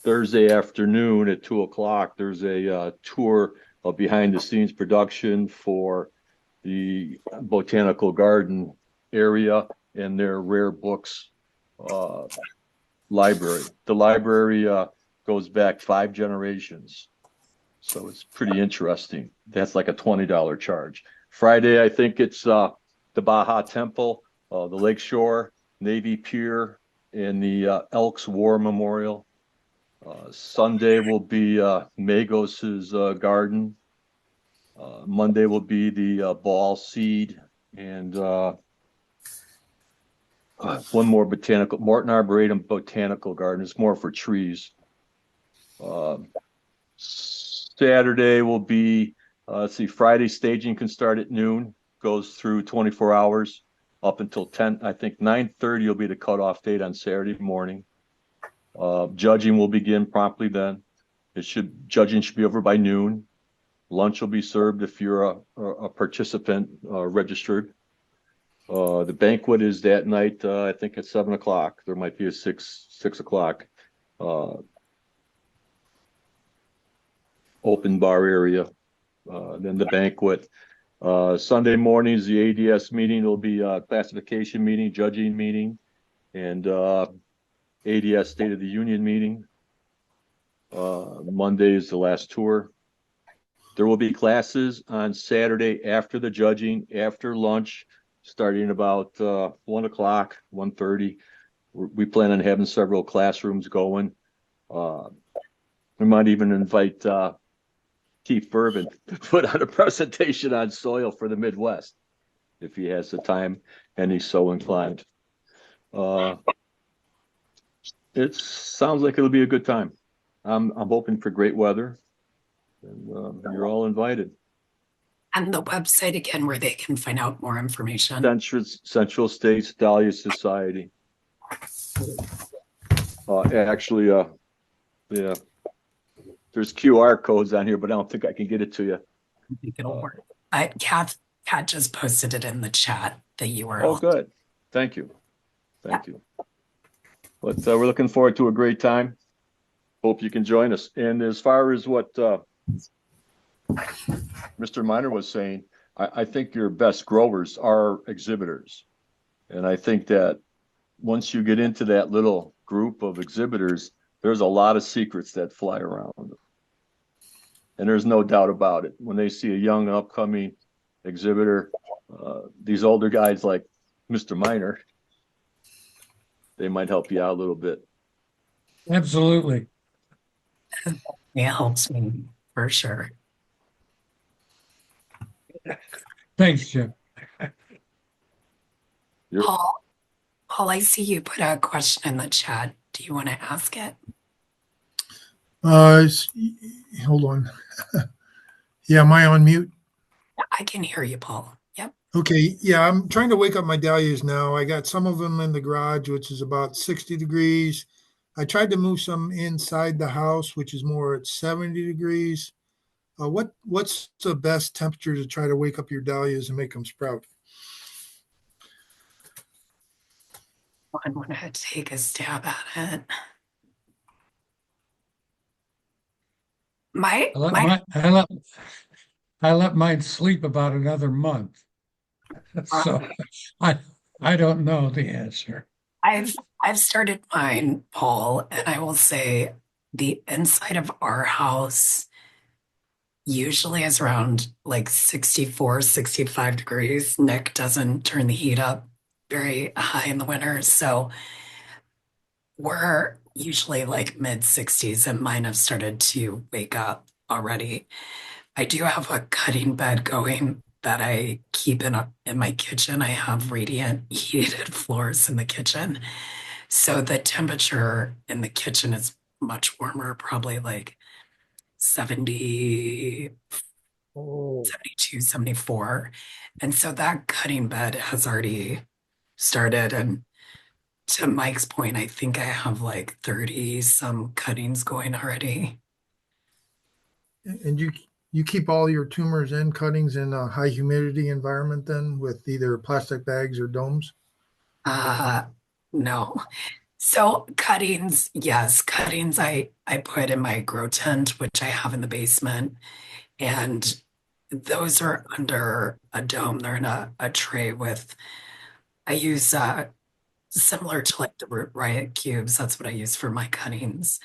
Speaker 11: Thursday afternoon at 2:00, there's a tour of behind the scenes production for the botanical garden area and their rare books library. The library goes back 5 generations. So it's pretty interesting. That's like a $20 charge. Friday, I think it's the Baja Temple, the Lakeshore, Navy Pier, and the Elks War Memorial. Sunday will be Magos's garden. Monday will be the Ball Seed and one more Morton Arboretum Botanical Garden. It's more for trees. Saturday will be, Friday staging can start at noon, goes through 24 hours up until 10. I think 9:30 will be the cutoff date on Saturday morning. Judging will begin promptly then. Judging should be over by noon. Lunch will be served if you're a participant registered. The banquet is that night, I think at 7:00. There might be a 6:00 open bar area. Then the banquet. Sunday mornings, the ADS meeting will be a classification meeting, judging meeting, and ADS State of the Union meeting. Monday is the last tour. There will be classes on Saturday after the judging, after lunch, starting about 1:00, 1:30. We plan on having several classrooms going. We might even invite Keith Bourbon to put on a presentation on soil for the Midwest, if he has the time and he's so inclined. It sounds like it'll be a good time. I'm hoping for great weather, and you're all invited.
Speaker 1: And the website again, where they can find out more information.
Speaker 11: Central States Dahlia Society. Yeah. There's QR codes on here, but I don't think I can get it to you.
Speaker 1: I think it'll work. Kat just posted it in the chat, the URL.
Speaker 11: Oh, good. Thank you. Thank you. But we're looking forward to a great time. Hope you can join us. And as far as what Mr. Miner was saying, I think your best growers are exhibitors. And I think that once you get into that little group of exhibitors, there's a lot of secrets that fly around. And there's no doubt about it. When they see a young upcoming exhibitor, these older guys like Mr. Miner, they might help you out a little bit.
Speaker 2: Absolutely.
Speaker 1: It helps me for sure.
Speaker 2: Thanks, Jim.
Speaker 1: Paul, I see you put a question in the chat. Do you want to ask it?
Speaker 12: Hold on. Yeah, am I on mute?
Speaker 1: I can hear you, Paul. Yep.
Speaker 12: Okay. Yeah, I'm trying to wake up my dahlias now. I got some of them in the garage, which is about 60 degrees. I tried to move some inside the house, which is more at 70 degrees. What's the best temperature to try to wake up your dahlias and make them sprout?
Speaker 1: I want to take a stab at it.
Speaker 2: I let mine sleep about another month. So I don't know the answer.
Speaker 1: I've started mine, Paul, and I will say the inside of our house usually is around like 64, 65 degrees. Nick doesn't turn the heat up very high in the winter, so we're usually like mid 60s, and mine have started to wake up already. I do have a cutting bed going that I keep in my kitchen. I have radiant heated floors in the kitchen. So the temperature in the kitchen is much warmer, probably like 70,
Speaker 5: Oh,
Speaker 1: 72, 74. And so that cutting bed has already started. And to Mike's point, I think I have like 30 some cuttings going already.
Speaker 12: And you keep all your tumors and cuttings in a high humidity environment then with either plastic bags or domes?
Speaker 1: Uh, no. So cuttings, yes, cuttings I put in my grow tent, which I have in the basement, and those are under a dome. They're in a tray with I use similar to like the root riot cubes. That's what I use for my cuttings.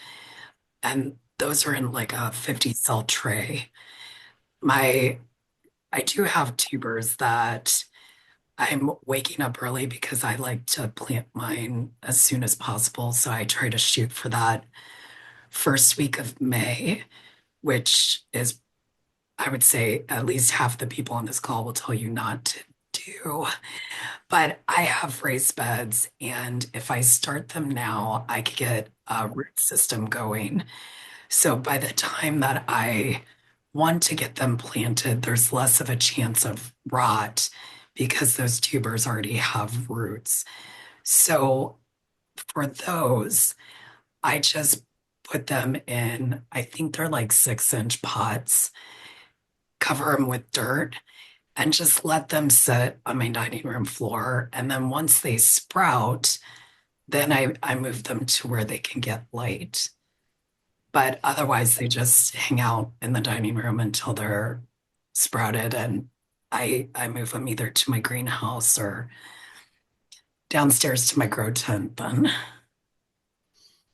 Speaker 1: And those are in like a 50 cell tray. My I do have tubers that I'm waking up early because I like to plant mine as soon as possible. So I try to shoot for that first week of May, which is, I would say, at least half the people on this call will tell you not to do. But I have raised beds, and if I start them now, I could get a root system going. So by the time that I want to get them planted, there's less of a chance of rot because those tubers already have roots. So for those, I just put them in, I think they're like 6-inch pots, cover them with dirt, and just let them sit on my dining room floor. And then once they sprout, then I move them to where they can get light. But otherwise, they just hang out in the dining room until they're sprouted. And I move them either to my greenhouse or downstairs to my grow tent then.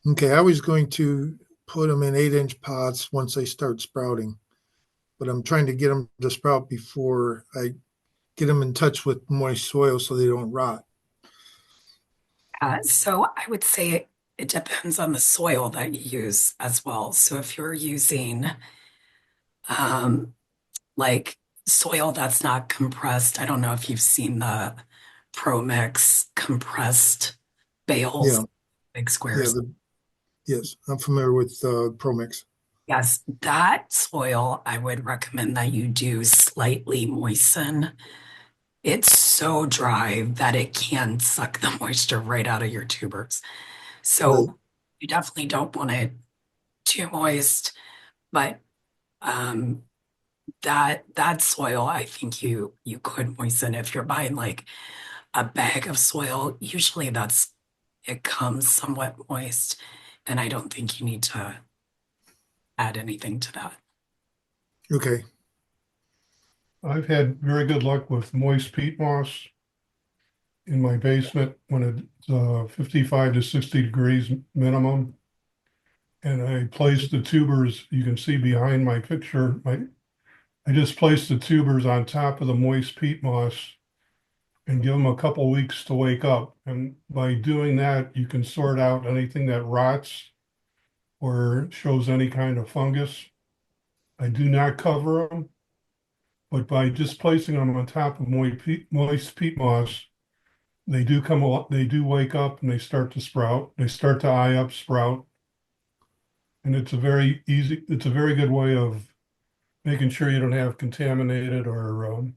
Speaker 12: Okay, I was going to put them in 8-inch pots once they start sprouting, but I'm trying to get them to sprout before I get them in touch with moist soil so they don't rot.
Speaker 1: So I would say it depends on the soil that you use as well. So if you're using um, like soil that's not compressed, I don't know if you've seen the Pro Mix compressed bales,
Speaker 12: Yeah,
Speaker 1: big
Speaker 12: yeah,
Speaker 1: squares.
Speaker 12: yes, I'm familiar with ProMix.
Speaker 1: Yes, that soil I would recommend that you do slightly moisten. It's so dry that it can suck the moisture right out of your tubers.
Speaker 12: Right.
Speaker 1: So you definitely don't want it too moist, but um, that soil, I think you could moisten if you're buying like a bag of soil. Usually it comes somewhat moist, and I don't think you need to add anything to that.
Speaker 12: Okay.
Speaker 3: I've had very good luck with moist peat moss in my basement when it's 55 to 60 degrees minimum. And I placed the tubers, you can see behind my picture, I just placed the tubers on top of the moist peat moss and give them a couple weeks to wake up. And by doing that, you can sort out anything that rots or shows any kind of fungus. I do not cover them, but by just placing them on top of moist peat moss, they do wake up and they start to sprout. They start to eye up, sprout. And it's a very good way of making sure you don't have contaminated or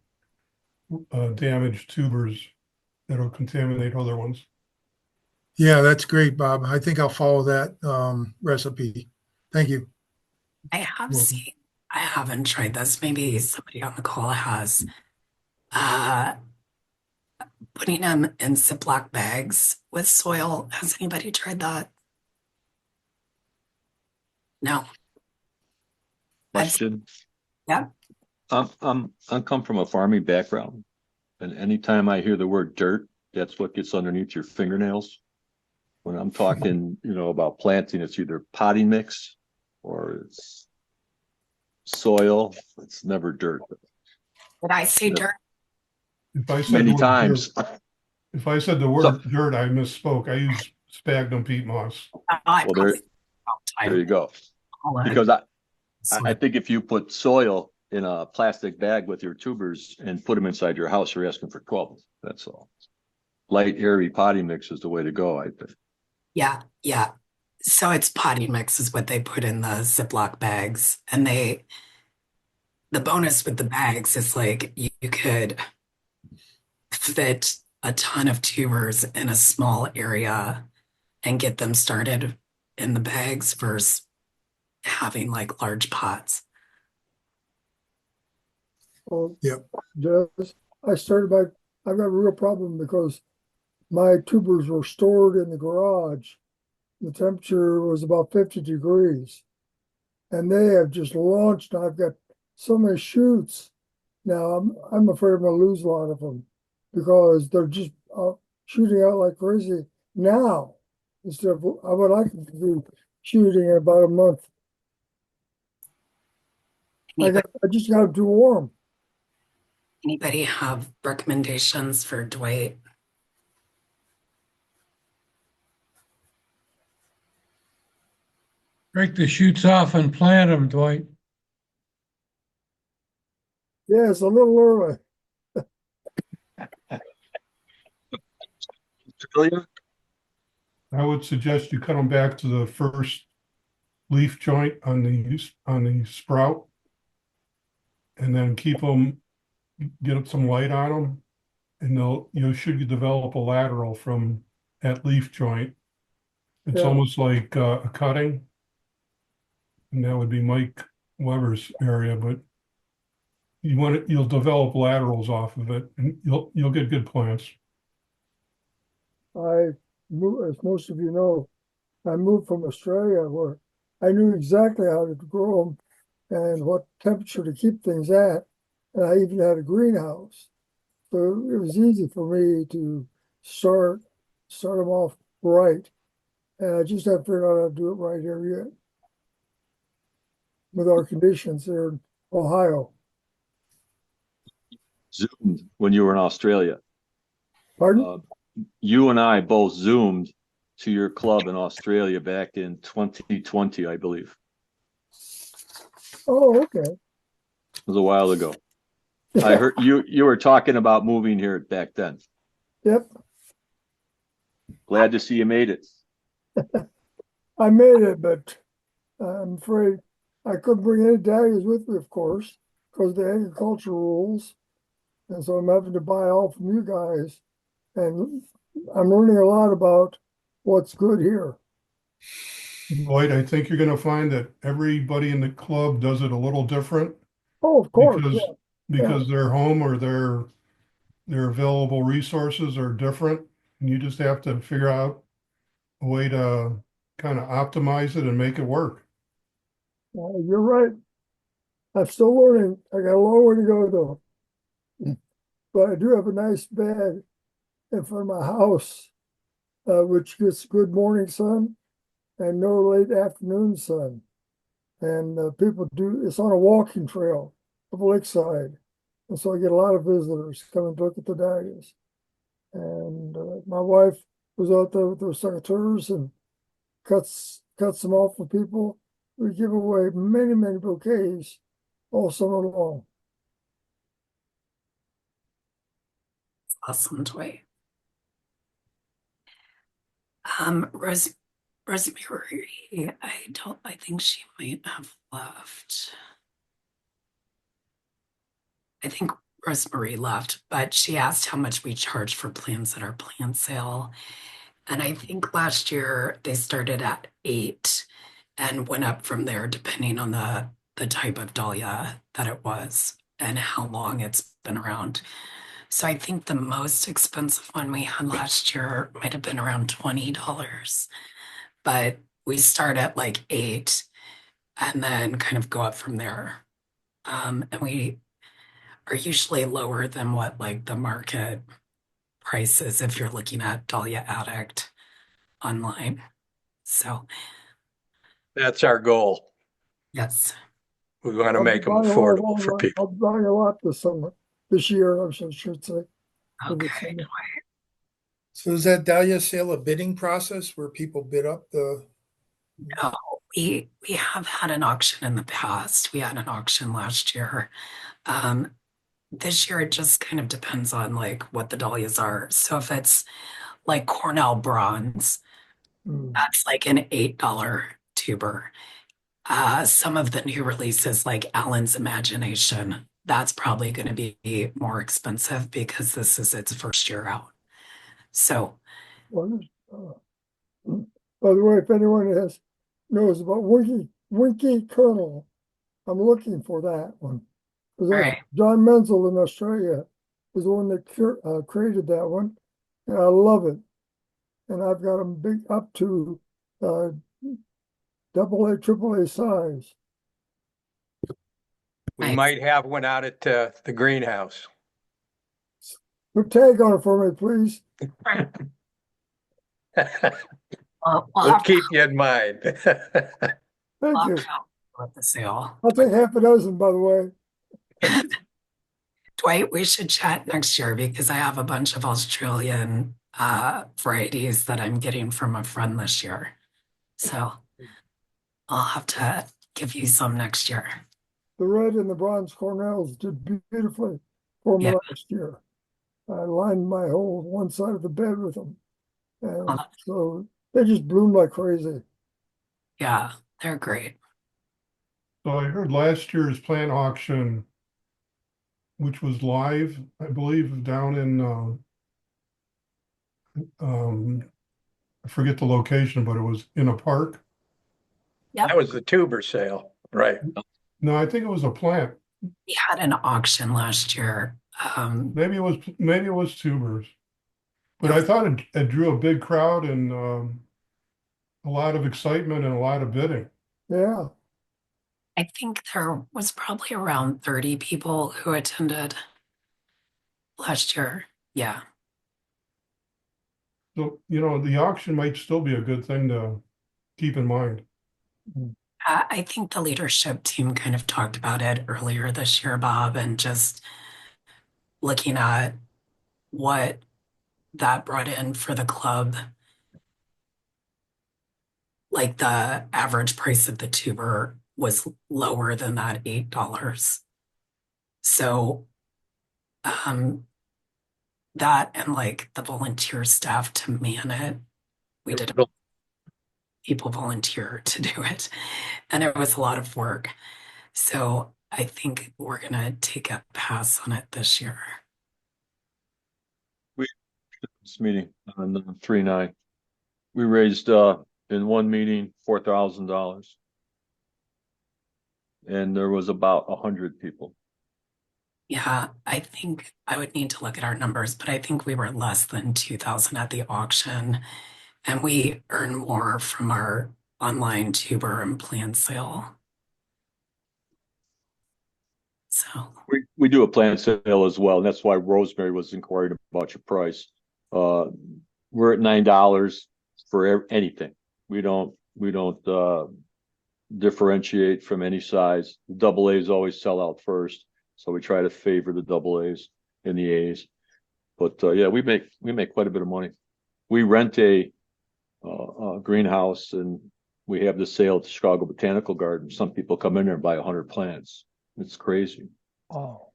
Speaker 3: damaged tubers that'll contaminate other ones.
Speaker 12: Yeah, that's great, Bob. I think I'll follow that recipe. Thank you.
Speaker 1: I have
Speaker 12: Welcome.
Speaker 1: seen, I haven't tried this. Maybe somebody on the call has. Uh, Putting them in Ziploc bags with soil. Has anybody tried that? No. I've,
Speaker 11: Question.
Speaker 1: yeah.
Speaker 11: I come from a farming background, and anytime I hear the word dirt, that's what gets underneath your fingernails. When I'm talking, about planting, it's either potting mix or it's soil. It's never dirt.
Speaker 1: Did I say dirt?
Speaker 3: If I said the
Speaker 11: Many
Speaker 3: word dirt,
Speaker 11: times.
Speaker 3: if I said the
Speaker 11: So,
Speaker 3: word dirt, I misspoke. I use sphagnum peat moss.
Speaker 1: I
Speaker 11: well,
Speaker 1: probably all the
Speaker 11: there
Speaker 1: time.
Speaker 11: you go.
Speaker 1: I'll,
Speaker 11: Because I
Speaker 1: soil.
Speaker 11: think if you put soil in a plastic bag with your tubers and put them inside your house, you're asking for trouble. That's all. Light, airy potting mix is the way to go, I think.
Speaker 1: Yeah, yeah. So it's potting mix is what they put in the Ziploc bags. And the bonus with the bags is like you could fit a ton of tubers in a small area and get them started in the bags versus having like large pots.
Speaker 13: Well,
Speaker 12: Yep.
Speaker 13: just, I've got a real problem because my tubers were stored in the garage. The temperature was about 50 degrees and they have just launched. I've got so many shoots. Now I'm afraid I'm gonna lose a lot of them because they're just shooting out like crazy now instead of I would like to be shooting in about a month. I just got them too warm.
Speaker 1: Anybody have recommendations for Dwight?
Speaker 2: Break the shoots off and plant them, Dwight.
Speaker 13: Yeah, it's a little early.
Speaker 3: I would suggest you cut them back to the first leaf joint on the sprout, and then keep them, get some light on them, and you should develop a lateral from that leaf joint. It's
Speaker 13: Yeah.
Speaker 3: almost like a cutting, and that would be Mike Weber's area, but you'll develop laterals off of it, and you'll get good plants.
Speaker 13: As most of you know, I moved from Australia where I knew exactly how to grow them and what temperature to keep things at. And I even had a greenhouse. So it was easy for me to start them off right. And I just haven't figured out how to do it right here yet with our conditions here in Ohio.
Speaker 11: Zoomed when you were in Australia.
Speaker 13: Pardon?
Speaker 11: You and I both Zoomed to your club in Australia back in 2020, I believe.
Speaker 13: Oh, okay.
Speaker 11: It was a while ago. I heard you were talking about moving here back then.
Speaker 13: Yep.
Speaker 11: Glad to see you made it.
Speaker 13: I made it, but I'm afraid I couldn't bring any dahlias with me, of course, because of the agriculture rules. And so I'm having to buy all from you guys. And I'm learning a lot about what's good here.
Speaker 3: Lloyd, I think you're gonna find that everybody in the club does it a little different
Speaker 13: Oh, of course.
Speaker 3: because
Speaker 13: Yeah.
Speaker 3: because their home or their available resources are different. And you just have to figure out a way to kind of optimize it and make it work.
Speaker 13: You're right. I'm still learning. I got a long way to go though. But I do have a nice bed in front of my house, which gets good morning sun and no late afternoon sun. And people it's on a walking trail of lakeside. And so I get a lot of visitors coming to look at the dahlias. And my wife was out there with her secateurs and cuts them off for people. We give away many, many bouquets all summer long.
Speaker 1: Awesome, Dwight. Rosemary, I think she might have left. I think Rosemary left, but she asked how much we charge for plants at our plant sale. And I think last year they started at 8 and went up from there depending on the type of dahlia that it was and how long it's been around. So I think the most expensive one we had last year might have been around $20, but we start at like 8 and then kind of go up from there. And we are usually lower than what like the market prices if you're looking at Dahlia Addict. online. So,
Speaker 6: That's our goal.
Speaker 1: yes.
Speaker 6: We want to
Speaker 13: I'll be
Speaker 6: make them
Speaker 13: buying a lot
Speaker 6: affordable for people.
Speaker 13: I'll be buying a lot this summer, this year, I should say. For the
Speaker 1: Okay.
Speaker 13: summer.
Speaker 12: So is that Dahlia sale a bidding process where people bid up the?
Speaker 1: No, we have had an auction in the past. We had an auction last year. Um, this year it just kind of depends on like what the dahlias are. So if it's like Cornell bronze,
Speaker 13: Mm.
Speaker 1: that's like an $8 tuber. Some of the new releases like Alan's Imagination, that's probably going to be more expensive because this is its first year out. So,
Speaker 13: Well, by the way, if anyone knows about Winky Colonel, I'm looking for that one.
Speaker 1: all
Speaker 13: Because
Speaker 1: right.
Speaker 13: John Menzel in Australia is the one that created that one, and I love it. And I've got them big up to AA, AAA size.
Speaker 6: We
Speaker 1: Nice.
Speaker 6: might have one out at the greenhouse.
Speaker 13: Put tag on it for me, please.
Speaker 1: We'll
Speaker 6: We'll
Speaker 1: have
Speaker 6: keep you in mind.
Speaker 13: Thank you.
Speaker 1: with the sale.
Speaker 13: I'll take half a dozen, by the way.
Speaker 1: Dwight, we should chat next year because I have a bunch of Australian varieties that I'm getting from a friend this year. So I'll have to give you some next year.
Speaker 13: The red and the bronze Cornells did beautifully for me
Speaker 1: Yeah.
Speaker 13: last year. I lined my whole one side of the bed with them. And so they just bloomed like crazy.
Speaker 1: Yeah, they're great.
Speaker 3: So I heard last year's plant auction, which was live, I believe, down in I forget the location, but it was in a park.
Speaker 6: That was the tuber sale, right?
Speaker 3: No, I think it was a plant.
Speaker 1: We had an auction last year.
Speaker 3: Maybe it was tubers. But
Speaker 1: It
Speaker 3: I
Speaker 1: was-
Speaker 3: thought it drew a big crowd and a lot of excitement and a lot of bidding.
Speaker 13: Yeah.
Speaker 1: I think there was probably around 30 people who attended last year. Yeah.
Speaker 3: So, the auction might still be a good thing to keep in mind.
Speaker 1: I think the leadership team kind of talked about it earlier this year, Bob, and just looking at what that brought in for the club. Like the average price of the tuber was lower than that $8. So that and like the volunteer staff to man it, we did people volunteer to do it. And it was a lot of work. So I think we're gonna take a pass on it this year.
Speaker 11: This meeting on 3/9. We raised in one meeting $4,000. And there was about 100 people.
Speaker 1: Yeah, I think I would need to look at our numbers, but I think we were less than 2,000 at the auction. And we earn more from our online tuber and plant sale. So,
Speaker 11: We do a plant sale as well, and that's why Rosemary was inquiring about your price. We're at $9 for anything. We don't differentiate from any size. The double A's always sell out first, so we try to favor the double A's and the A's. But yeah, we make quite a bit of money. We rent a greenhouse, and we have the sale at the Chicago Botanical Garden. Some people come in there and buy 100 plants. It's crazy.
Speaker 13: Oh.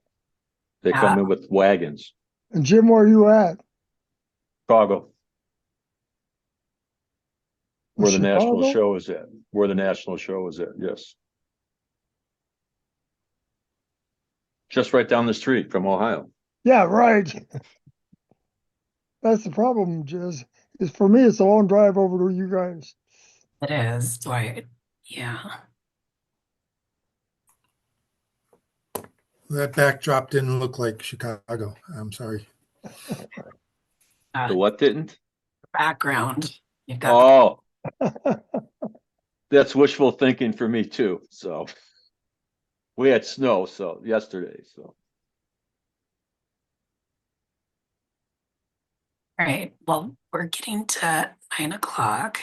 Speaker 11: They come in with wagons.
Speaker 13: And Jim, where are you at?
Speaker 11: Chicago. Where the national
Speaker 13: Chicago?
Speaker 11: show is at. Where the national show is at, yes. Just right down the street from Ohio.
Speaker 13: Yeah, right. That's the problem, Jez. Is for me, it's a long drive over to you guys.
Speaker 1: it is, Dwight. Yeah.
Speaker 12: That backdrop didn't look like Chicago. I'm sorry.
Speaker 11: The what didn't?
Speaker 1: Background. You've got
Speaker 11: Oh, that's wishful thinking for me too. So we had snow yesterday. So
Speaker 1: right. Well, we're getting to 9 o'clock.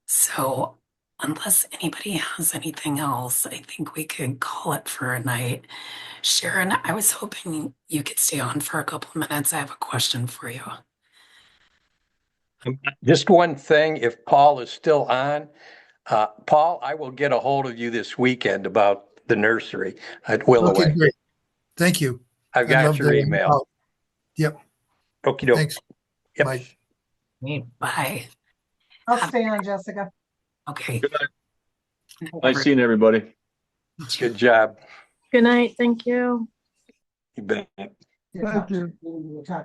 Speaker 1: So unless anybody has anything else, I think we could call it for a night. Sharon, I was hoping you could stay on for a couple of minutes. I have a question for you.
Speaker 6: Just one thing, if Paul is still on, Paul, I will get a hold of you this weekend about the nursery at Willoway.
Speaker 12: Okay, great. Thank you.
Speaker 6: I've
Speaker 12: I'd
Speaker 6: got
Speaker 12: love
Speaker 6: your
Speaker 12: to
Speaker 6: email.
Speaker 12: help. Yep.
Speaker 6: Okie doke.
Speaker 12: Thanks.
Speaker 6: Yep.
Speaker 12: Bye.
Speaker 1: Bye.
Speaker 8: I'll stay on, Jessica.
Speaker 1: Okay.
Speaker 11: Good night. Nice seeing everybody.
Speaker 6: Good job.
Speaker 14: Good night. Thank you.
Speaker 6: You bet.
Speaker 13: Thank you.